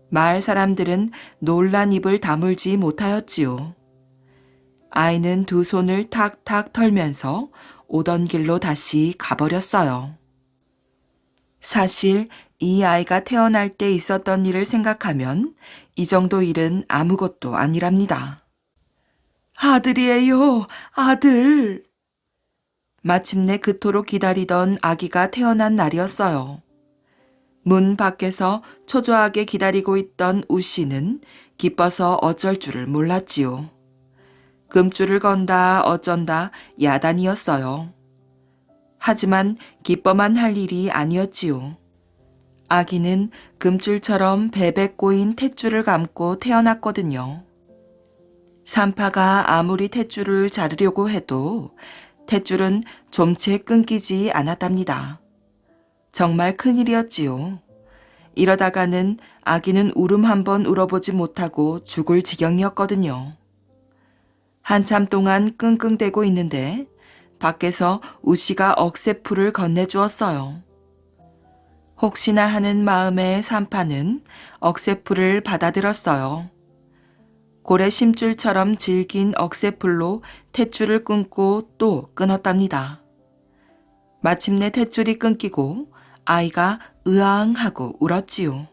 마을 사람들은 놀란 입을 다물지 못하였지요. 아이는 두 손을 탁탁 털면서 오던 길로 다시 가버렸어요. 사실 이 아이가 태어날 때 있었던 일을 생각하면 이 정도 일은 아무것도 아니랍니다. 아들이에요, 아들. 마침내 그토록 기다리던 아기가 태어난 날이었어요. 문 밖에서 초조하게 기다리고 있던 우 씨는 기뻐서 어쩔 줄을 몰랐지요. 금줄을 건다 어쩐다 야단이었어요. 하지만 기뻐만 할 일이 아니었지요. 아기는 금줄처럼 베베 꼬인 탯줄을 감고 태어났거든요. 산파가 아무리 탯줄을 자르려고 해도 탯줄은 좀채 끊기지 않았답니다. 정말 큰일이었지요. 이러다가는 아기는 울음 한번 울어보지 못하고 죽을 지경이었거든요. 한참 동안 끙끙대고 있는데 밖에서 우씨가 억새풀을 건네주었어요. 혹시나 하는 마음에 산파는 억새풀을 받아들었어요. 고래 심줄처럼 질긴 억새풀로 탯줄을 끊고 또 끊었답니다. 마침내 탯줄이 끊기고 아이가 으앙 하고 울었지요.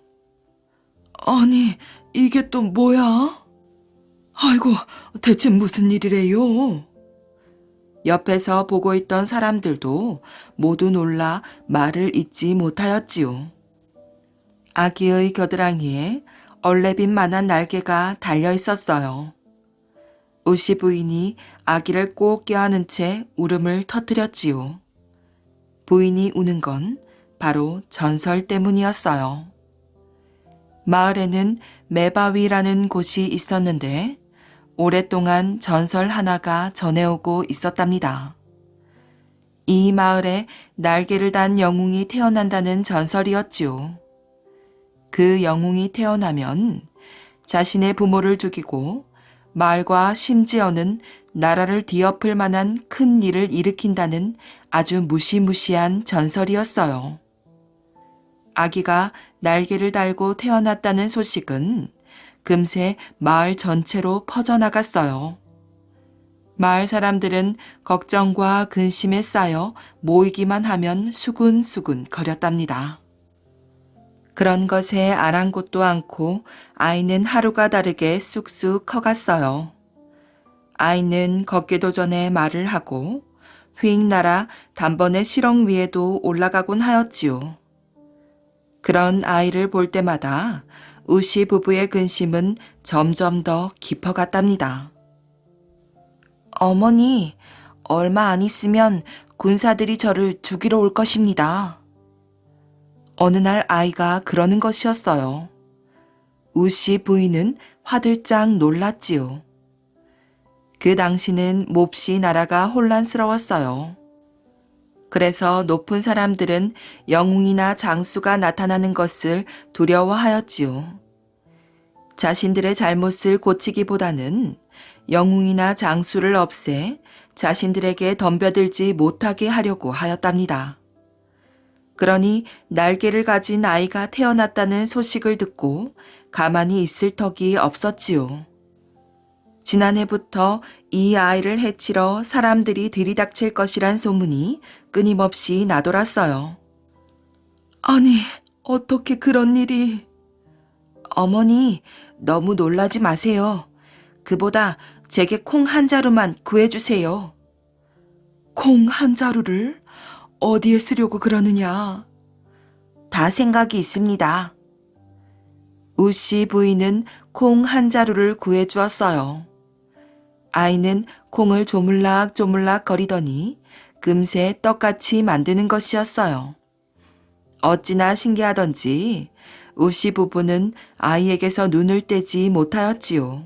아니, 이게 또 뭐야? 아이고, 대체 무슨 일이래요? 옆에서 보고 있던 사람들도 모두 놀라 말을 잇지 못하였지요. 아기의 겨드랑이에 얼레빈만한 날개가 달려 있었어요. 우씨 부인이 아기를 꼭 껴안은 채 울음을 터뜨렸지요. 부인이 우는 건 바로 전설 때문이었어요. 마을에는 매바위라는 곳이 있었는데 오랫동안 전설 하나가 전해오고 있었답니다. 이 마을에 날개를 단 영웅이 태어난다는 전설이었지요. 그 영웅이 태어나면 자신의 부모를 죽이고 마을과 심지어는 나라를 뒤엎을 만한 큰 일을 일으킨다는 아주 무시무시한 전설이었어요. 아기가 날개를 달고 태어났다는 소식은 금세 마을 전체로 퍼져나갔어요. 마을 사람들은 걱정과 근심에 쌓여 모이기만 하면 수군수군 거렸답니다. 그런 것에 아랑곳도 않고 아이는 하루가 다르게 쑥쑥 커갔어요. 아이는 걷기도 전에 말을 하고 휙 날아 단번에 시렁 위에도 올라가곤 하였지요. 그런 아이를 볼 때마다 우씨 부부의 근심은 점점 더 깊어갔답니다. 어머니, 얼마 안 있으면 군사들이 저를 죽이러 올 것입니다. 어느 날 아이가 그러는 것이었어요. 우씨 부인은 화들짝 놀랐지요. 그 당시는 몹시 나라가 혼란스러웠어요. 그래서 높은 사람들은 영웅이나 장수가 나타나는 것을 두려워하였지요. 자신들의 잘못을 고치기보다는 영웅이나 장수를 없애 자신들에게 덤벼들지 못하게 하려고 하였답니다. 그러니 날개를 가진 아이가 태어났다는 소식을 듣고 가만히 있을 턱이 없었지요. 지난해부터 이 아이를 해치러 사람들이 들이닥칠 것이란 소문이 끊임없이 나돌았어요. 아니, 어떻게 그런 일이... 어머니, 너무 놀라지 마세요. 그보다 제게 콩 한 자루만 구해주세요. 콩 한 자루를 어디에 쓰려고 그러느냐? 다 생각이 있습니다. 우씨 부인은 콩 한 자루를 구해주었어요. 아이는 콩을 조물락조물락 거리더니 금세 떡같이 만드는 것이었어요. 어찌나 신기하던지 우씨 부부는 아이에게서 눈을 떼지 못하였지요.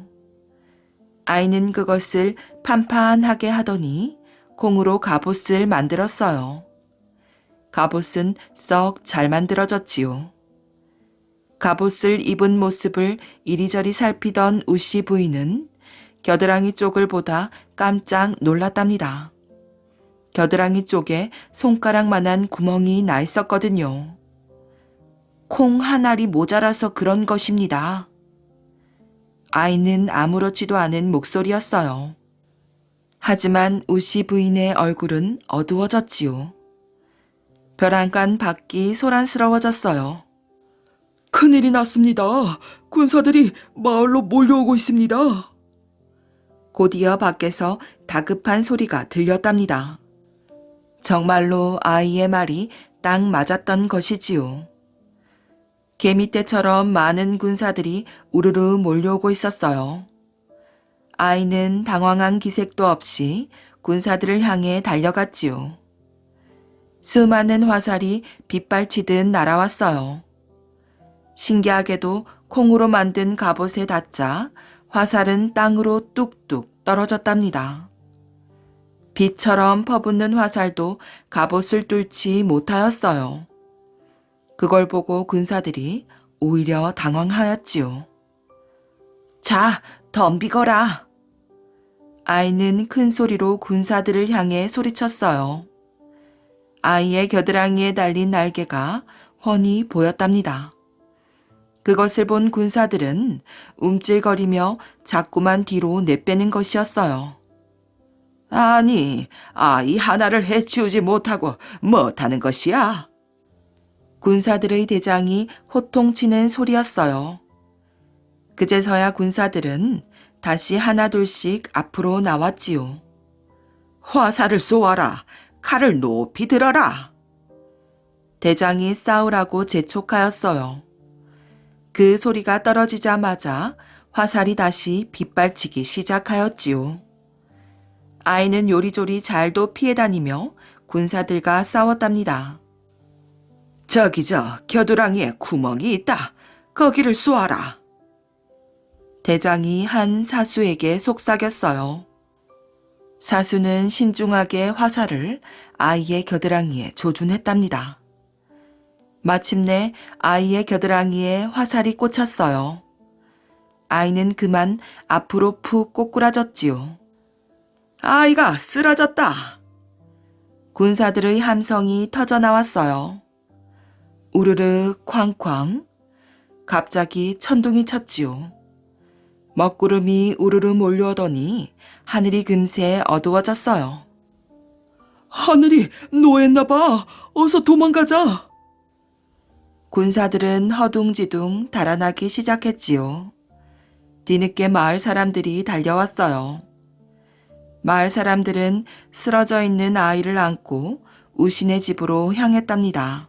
아이는 그것을 판판하게 하더니 콩으로 갑옷을 만들었어요. 갑옷은 썩 잘 만들어졌지요. 갑옷을 입은 모습을 이리저리 살피던 우씨 부인은 겨드랑이 쪽을 보다 깜짝 놀랐답니다. 겨드랑이 쪽에 손가락만한 구멍이 나 있었거든요. 콩 한 알이 모자라서 그런 것입니다. 아이는 아무렇지도 않은 목소리였어요. 하지만 우씨 부인의 얼굴은 어두워졌지요. 벼랑간 밖이 소란스러워졌어요. 큰일이 났습니다. 군사들이 마을로 몰려오고 있습니다. 곧이어 밖에서 다급한 소리가 들렸답니다. 정말로 아이의 말이 딱 맞았던 것이지요. 개미떼처럼 많은 군사들이 우르르 몰려오고 있었어요. 아이는 당황한 기색도 없이 군사들을 향해 달려갔지요. 수많은 화살이 빗발치듯 날아왔어요. 신기하게도 콩으로 만든 갑옷에 닿자 화살은 땅으로 뚝뚝 떨어졌답니다. 빛처럼 퍼붓는 화살도 갑옷을 뚫지 못하였어요. 그걸 보고 군사들이 오히려 당황하였지요. 자, 덤비거라. 아이는 큰 소리로 군사들을 향해 소리쳤어요. 아이의 겨드랑이에 달린 날개가 훤히 보였답니다. 그것을 본 군사들은 움찔거리며 자꾸만 뒤로 내빼는 것이었어요. 아니, 아이 하나를 해치우지 못하고 뭐하는 것이야? 군사들의 대장이 호통치는 소리였어요. 그제서야 군사들은 다시 하나둘씩 앞으로 나왔지요. 화살을 쏘아라. 칼을 높이 들어라. 대장이 싸우라고 재촉하였어요. 그 소리가 떨어지자마자 화살이 다시 빗발치기 시작하였지요. 아이는 요리조리 잘도 피해 다니며 군사들과 싸웠답니다. 저기 겨드랑이에 구멍이 있다. 거기를 쏘아라. 대장이 한 사수에게 속삭였어요. 사수는 신중하게 화살을 아이의 겨드랑이에 조준했답니다. 마침내 아이의 겨드랑이에 화살이 꽂혔어요. 아이는 그만 앞으로 푹 꼬꾸라졌지요. 아이가 쓰러졌다. 군사들의 함성이 터져나왔어요. 우르르 쾅쾅. 갑자기 천둥이 쳤지요. 먹구름이 우르르 몰려오더니 하늘이 금세 어두워졌어요. 하늘이 노했나 봐. 어서 도망가자. 군사들은 허둥지둥 달아나기 시작했지요. 뒤늦게 마을 사람들이 달려왔어요. 마을 사람들은 쓰러져 있는 아이를 안고 우신의 집으로 향했답니다.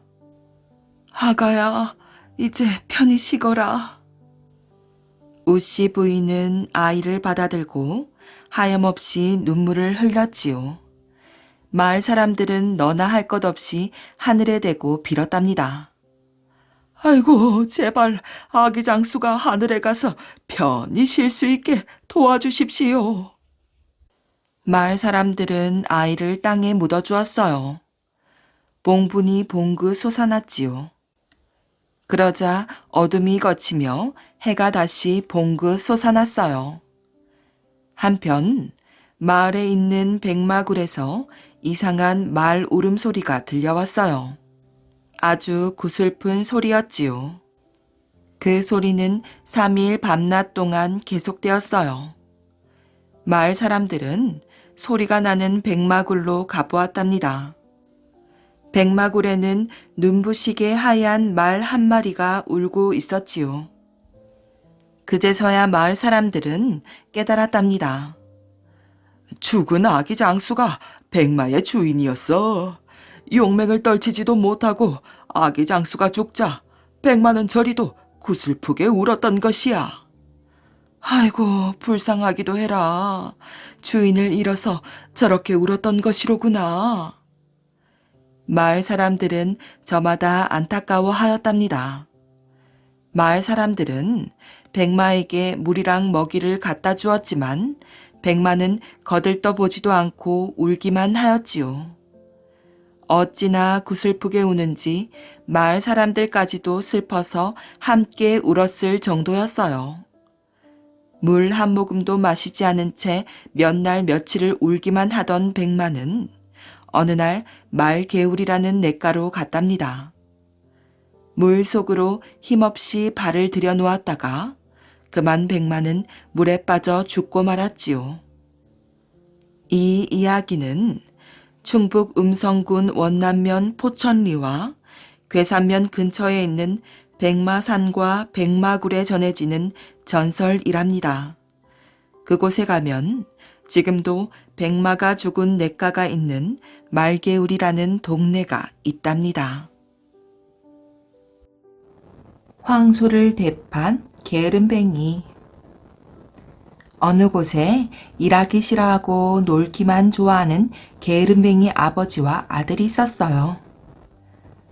아가야, 이제 편히 쉬거라. 우씨 부인은 아이를 받아들고 하염없이 눈물을 흘렸지요. 마을 사람들은 너나 할 것 없이 하늘에 대고 빌었답니다. 아이고, 제발 아기 장수가 하늘에 가서 편히 쉴 수 있게 도와주십시오. 마을 사람들은 아이를 땅에 묻어주었어요. 봉분이 봉그 솟아났지요. 그러자 어둠이 걷히며 해가 다시 봉그 솟아났어요. 한편 마을에 있는 백마굴에서 이상한 말 울음소리가 들려왔어요. 아주 구슬픈 소리였지요. 그 소리는 3일 밤낮 동안 계속되었어요. 마을 사람들은 소리가 나는 백마굴로 가보았답니다. 백마굴에는 눈부시게 하얀 말 한 마리가 울고 있었지요. 그제서야 마을 사람들은 깨달았답니다. 죽은 아기 장수가 백마의 주인이었어. 용맹을 떨치지도 못하고 아기 장수가 죽자 백마는 저리도 구슬프게 울었던 것이야. 아이고, 불쌍하기도 해라. 주인을 잃어서 저렇게 울었던 것이로구나. 마을 사람들은 저마다 안타까워하였답니다. 마을 사람들은 백마에게 물이랑 먹이를 갖다 주었지만 백마는 거들떠보지도 않고 울기만 하였지요. 어찌나 구슬프게 우는지 마을 사람들까지도 슬퍼서 함께 울었을 정도였어요. 물 한 모금도 마시지 않은 채 몇 날 며칠을 울기만 하던 백마는 어느 날 말개울이라는 냇가로 갔답니다. 물 속으로 힘없이 발을 들여놓았다가 그만 백마는 물에 빠져 죽고 말았지요. 이 이야기는 충북 음성군 원남면 포천리와 괴산면 근처에 있는 백마산과 백마굴에 전해지는 전설이랍니다. 그곳에 가면 지금도 백마가 죽은 냇가가 있는 말개울이라는 동네가 있답니다. 황소를 대판 게으름뱅이. 어느 곳에 일하기 싫어하고 놀기만 좋아하는 게으름뱅이 아버지와 아들이 있었어요.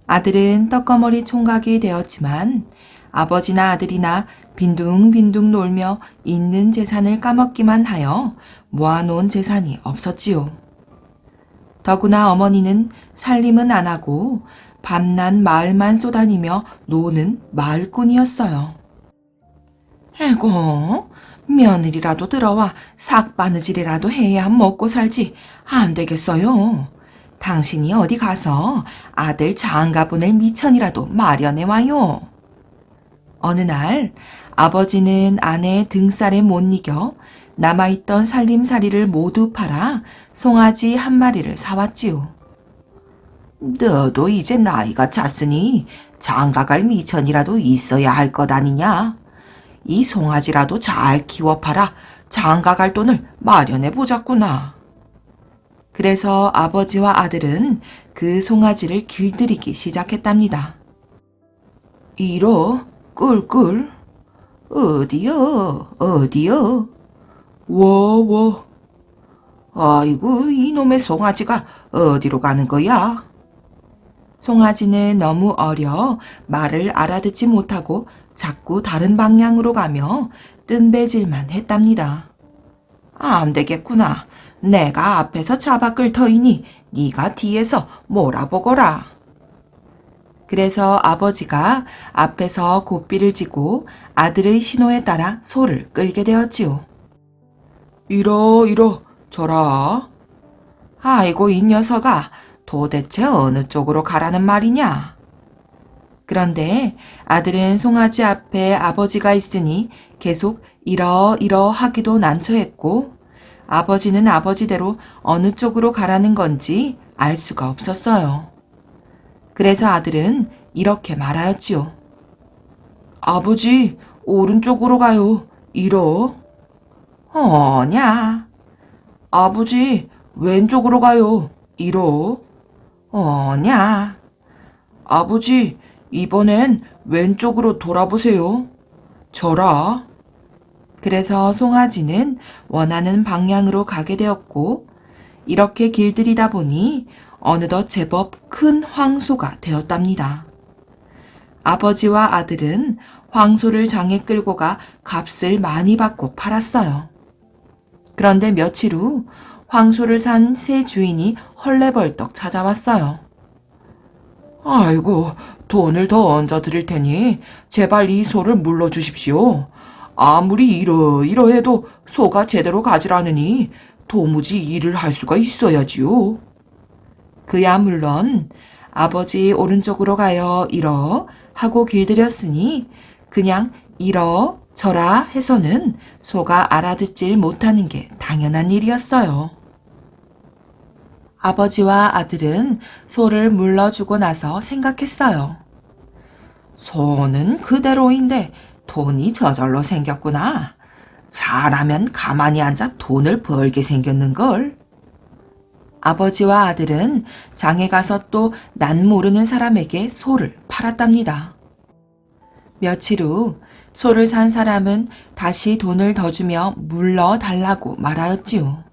아들은 떡거머리 총각이 되었지만 아버지나 아들이나 빈둥빈둥 놀며 있는 재산을 까먹기만 하여 모아놓은 재산이 없었지요. 더구나 어머니는 살림은 안 하고 밤낮 마을만 쏘다니며 노는 마을꾼이었어요. 에고, 며느리라도 들어와 삭바느질이라도 해야 먹고 살지 안 되겠어요. 당신이 어디 가서 아들 장가 보낼 미천이라도 마련해 와요. 어느 날 아버지는 아내의 등살에 못 이겨 남아있던 살림살이를 모두 팔아 송아지 한 마리를 사왔지요. 너도 이제 나이가 찼으니 장가갈 미천이라도 있어야 할 것 아니냐. 이 송아지라도 잘 키워 팔아 장가갈 돈을 마련해 보자꾸나. 그래서 아버지와 아들은 그 송아지를 길들이기 시작했답니다. 이러 꿀꿀 어디여 어디여 워워. 아이고 이놈의 송아지가 어디로 가는 거야? 송아지는 너무 어려 말을 알아듣지 못하고 자꾸 다른 방향으로 가며 뜬배질만 했답니다. 안 되겠구나. 내가 앞에서 잡아 끌 터이니 네가 뒤에서 몰아보거라. 그래서 아버지가 앞에서 고삐를 지고 아들의 신호에 따라 소를 끌게 되었지요. 이러 저라. 아이고 이 녀석아, 도대체 어느 쪽으로 가라는 말이냐? 그런데 아들은 송아지 앞에 아버지가 있으니 계속 이러 하기도 난처했고 아버지는 아버지대로 어느 쪽으로 가라는 건지 알 수가 없었어요. 그래서 아들은 이렇게 말하였지요. 아버지, 오른쪽으로 가요. 이러. 어냐? 아버지, 왼쪽으로 가요. 이러. 어냐? 아버지, 이번엔 왼쪽으로 돌아보세요. 저라. 그래서 송아지는 원하는 방향으로 가게 되었고 이렇게 길들이다 보니 어느덧 제법 큰 황소가 되었답니다. 아버지와 아들은 황소를 장에 끌고 가 값을 많이 받고 팔았어요. 그런데 며칠 후 황소를 산 새 주인이 헐레벌떡 찾아왔어요. 아이고, 돈을 더 얹어 드릴 테니 제발 이 소를 물러주십시오. 아무리 이러해도 소가 제대로 가질 않으니 도무지 일을 할 수가 있어야지요. 그야 물론 아버지 오른쪽으로 가요 이러 하고 길들였으니 그냥 이러 저라 해서는 소가 알아듣질 못하는 게 당연한 일이었어요. 아버지와 아들은 소를 물러주고 나서 생각했어요. 소는 그대로인데 돈이 저절로 생겼구나. 잘하면 가만히 앉아 돈을 벌게 생겼는걸. 아버지와 아들은 장에 가서 또 난 모르는 사람에게 소를 팔았답니다. 며칠 후 소를 산 사람은 다시 돈을 더 주며 물러달라고 말하였지요.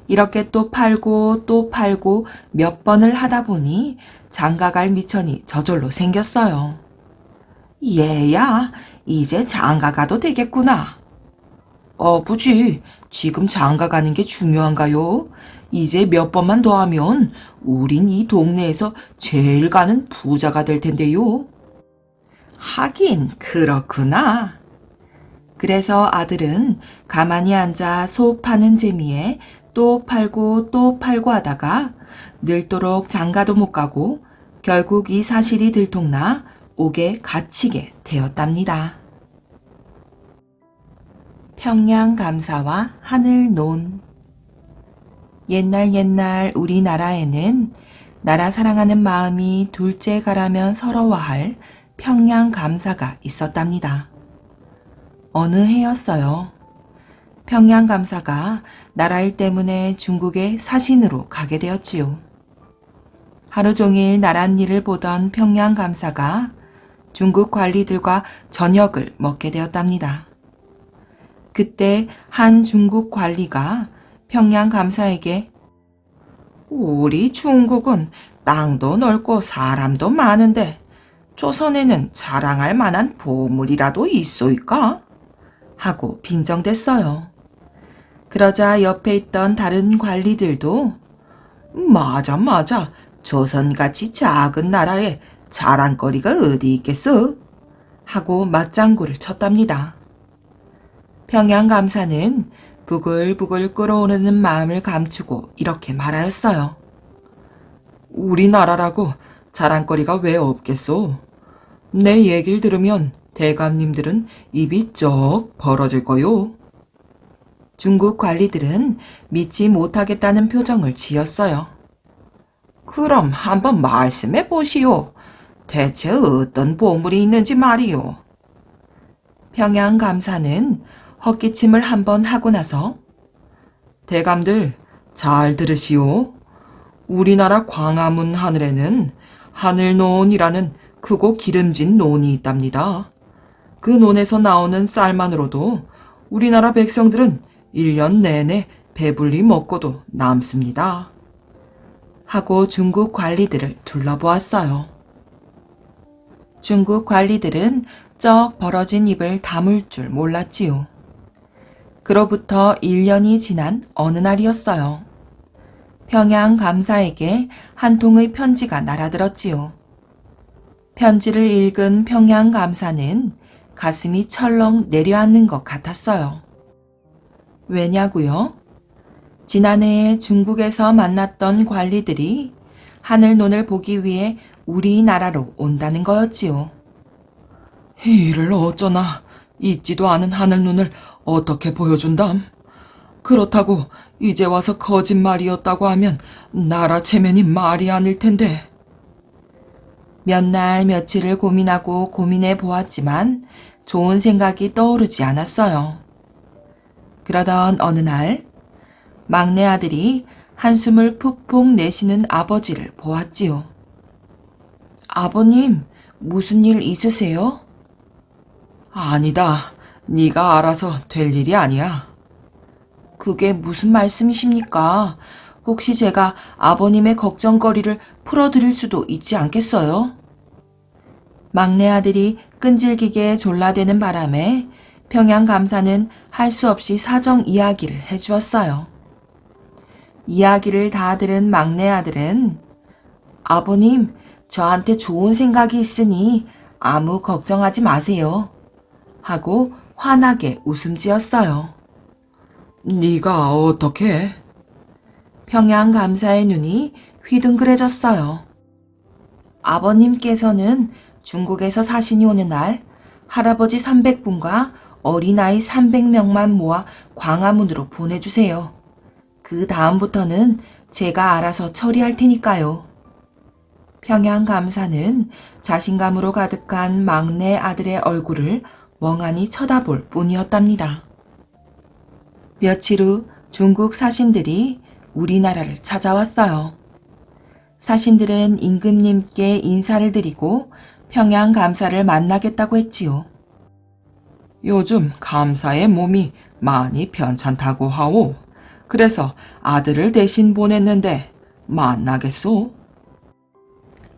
이렇게 또 팔고 몇 번을 하다 보니 장가갈 미천이 저절로 생겼어요. 얘야, 이제 장가가도 되겠구나. 아버지, 지금 장가가는 게 중요한가요? 이제 몇 번만 더 하면 우린 이 동네에서 제일 가는 부자가 될 텐데요. 하긴 그렇구나. 그래서 아들은 가만히 앉아 소 파는 재미에 또 팔고 하다가 늘도록 장가도 못 가고 결국 이 사실이 들통나 옥에 갇히게 되었답니다. 평양감사와 하늘논. 옛날 우리나라에는 나라 사랑하는 마음이 둘째 가라면 서러워할 평양감사가 있었답니다. 어느 해였어요. 평양감사가 나라일 때문에 중국의 사신으로 가게 되었지요. 하루 종일 나랏일을 보던 평양감사가 중국 관리들과 저녁을 먹게 되었답니다. 그때 한 중국 관리가 평양 감사에게 우리 중국은 땅도 넓고 사람도 많은데 조선에는 자랑할 만한 보물이라도 있소이까? 하고 빈정댔어요. 그러자 옆에 있던 다른 관리들도 맞아. 조선같이 작은 나라에 자랑거리가 어디 있겠어? 하고 맞장구를 쳤답니다. 평양 감사는 부글부글 끓어오르는 마음을 감추고 이렇게 말하였어요. 우리나라라고 자랑거리가 왜 없겠소? 내 얘기를 들으면 대감님들은 입이 쩍 벌어질 거요. 중국 관리들은 믿지 못하겠다는 표정을 지었어요. 그럼 한번 말씀해 보시오. 대체 어떤 보물이 있는지 말이오. 평양 감사는 헛기침을 한번 하고 나서 대감들 잘 들으시오. 우리나라 광화문 하늘에는 하늘논이라는 크고 기름진 논이 있답니다. 그 논에서 나오는 쌀만으로도 우리나라 백성들은 1년 내내 배불리 먹고도 남습니다. 하고 중국 관리들을 둘러보았어요. 중국 관리들은 쩍 벌어진 입을 다물 줄 몰랐지요. 그로부터 1년이 지난 어느 날이었어요. 평양 감사에게 한 통의 편지가 날아들었지요. 편지를 읽은 평양 감사는 가슴이 철렁 내려앉는 것 같았어요. 왜냐고요? 지난해 중국에서 만났던 관리들이 하늘논을 보기 위해 우리나라로 온다는 거였지요. 이를 어쩌나 있지도 않은 하늘눈을 어떻게 보여준담? 그렇다고 이제 와서 거짓말이었다고 하면 나라 체면이 말이 아닐 텐데. 몇 날 며칠을 고민하고 고민해 보았지만 좋은 생각이 떠오르지 않았어요. 그러던 어느 날 막내 아들이 한숨을 푹푹 내쉬는 아버지를 보았지요. 아버님, 무슨 일 있으세요? 아니다. 네가 알아서 될 일이 아니야. 그게 무슨 말씀이십니까? 혹시 제가 아버님의 걱정거리를 풀어드릴 수도 있지 않겠어요? 막내 아들이 끈질기게 졸라대는 바람에 평양 감사는 할 수 없이 사정 이야기를 해주었어요. 이야기를 다 들은 막내 아들은 아버님, 저한테 좋은 생각이 있으니 아무 걱정하지 마세요. 하고 환하게 웃음 지었어요. 네가 어떻게? 평양 감사의 눈이 휘둥그레졌어요. 아버님께서는 중국에서 사신이 오는 날 할아버지 300분과 어린아이 300명만 모아 광화문으로 보내주세요. 그 다음부터는 제가 알아서 처리할 테니까요. 평양 감사는 자신감으로 가득한 막내 아들의 얼굴을 멍하니 쳐다볼 뿐이었답니다. 며칠 후 중국 사신들이 우리나라를 찾아왔어요. 사신들은 임금님께 인사를 드리고 평양 감사를 만나겠다고 했지요. 요즘 감사의 몸이 많이 편찮다고 하오. 그래서 아들을 대신 보냈는데 만나겠소?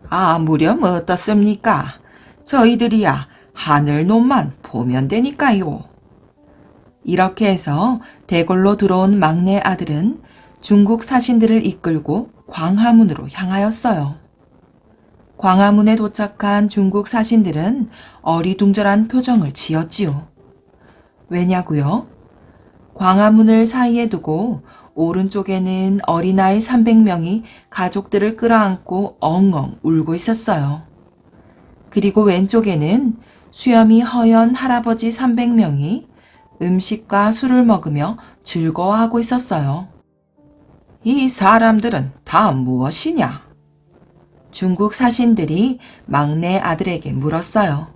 아무렴 어떻습니까? 저희들이야 하늘논만 보면 되니까요. 이렇게 해서 대궐로 들어온 막내 아들은 중국 사신들을 이끌고 광화문으로 향하였어요. 광화문에 도착한 중국 사신들은 어리둥절한 표정을 지었지요. 왜냐고요? 광화문을 사이에 두고 오른쪽에는 어린아이 300명이 가족들을 끌어안고 엉엉 울고 있었어요. 그리고 왼쪽에는 수염이 허연 할아버지 300명이 음식과 술을 먹으며 즐거워하고 있었어요. 이 사람들은 다 무엇이냐? 중국 사신들이 막내 아들에게 물었어요.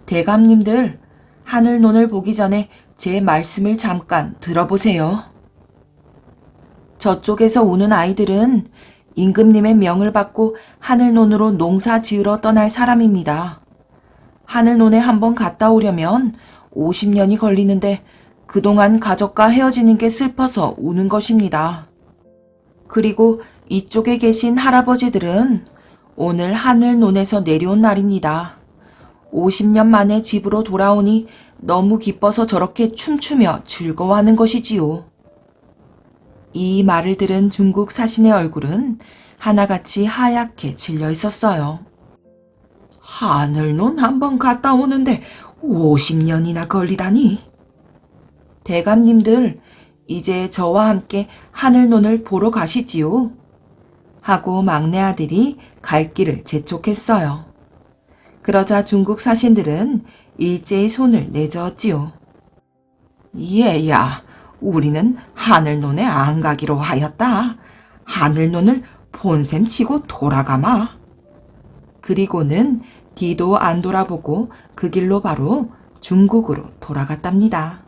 대감님들, 하늘논을 보기 전에 제 말씀을 잠깐 들어보세요. 저쪽에서 오는 아이들은 임금님의 명을 받고 하늘논으로 농사 지으러 떠날 사람입니다. 하늘논에 한번 갔다 오려면 50년이 걸리는데 그동안 가족과 헤어지는 게 슬퍼서 우는 것입니다. 그리고 이쪽에 계신 할아버지들은 오늘 하늘논에서 내려온 날입니다. 50년 만에 집으로 돌아오니 너무 기뻐서 저렇게 춤추며 즐거워하는 것이지요. 이 말을 들은 중국 사신의 얼굴은 하나같이 하얗게 질려 있었어요. 하늘논 한번 갔다 오는데 50년이나 걸리다니. 대감님들, 이제 저와 함께 하늘논을 보러 가시지요. 하고 막내 아들이 갈 길을 재촉했어요. 그러자 중국 사신들은 일제히 손을 내저었지요. 얘야, 우리는 하늘논에 안 가기로 하였다. 하늘논을 본셈 치고 돌아가마. 그리고는 뒤도 안 돌아보고 그 길로 바로 중국으로 돌아갔답니다.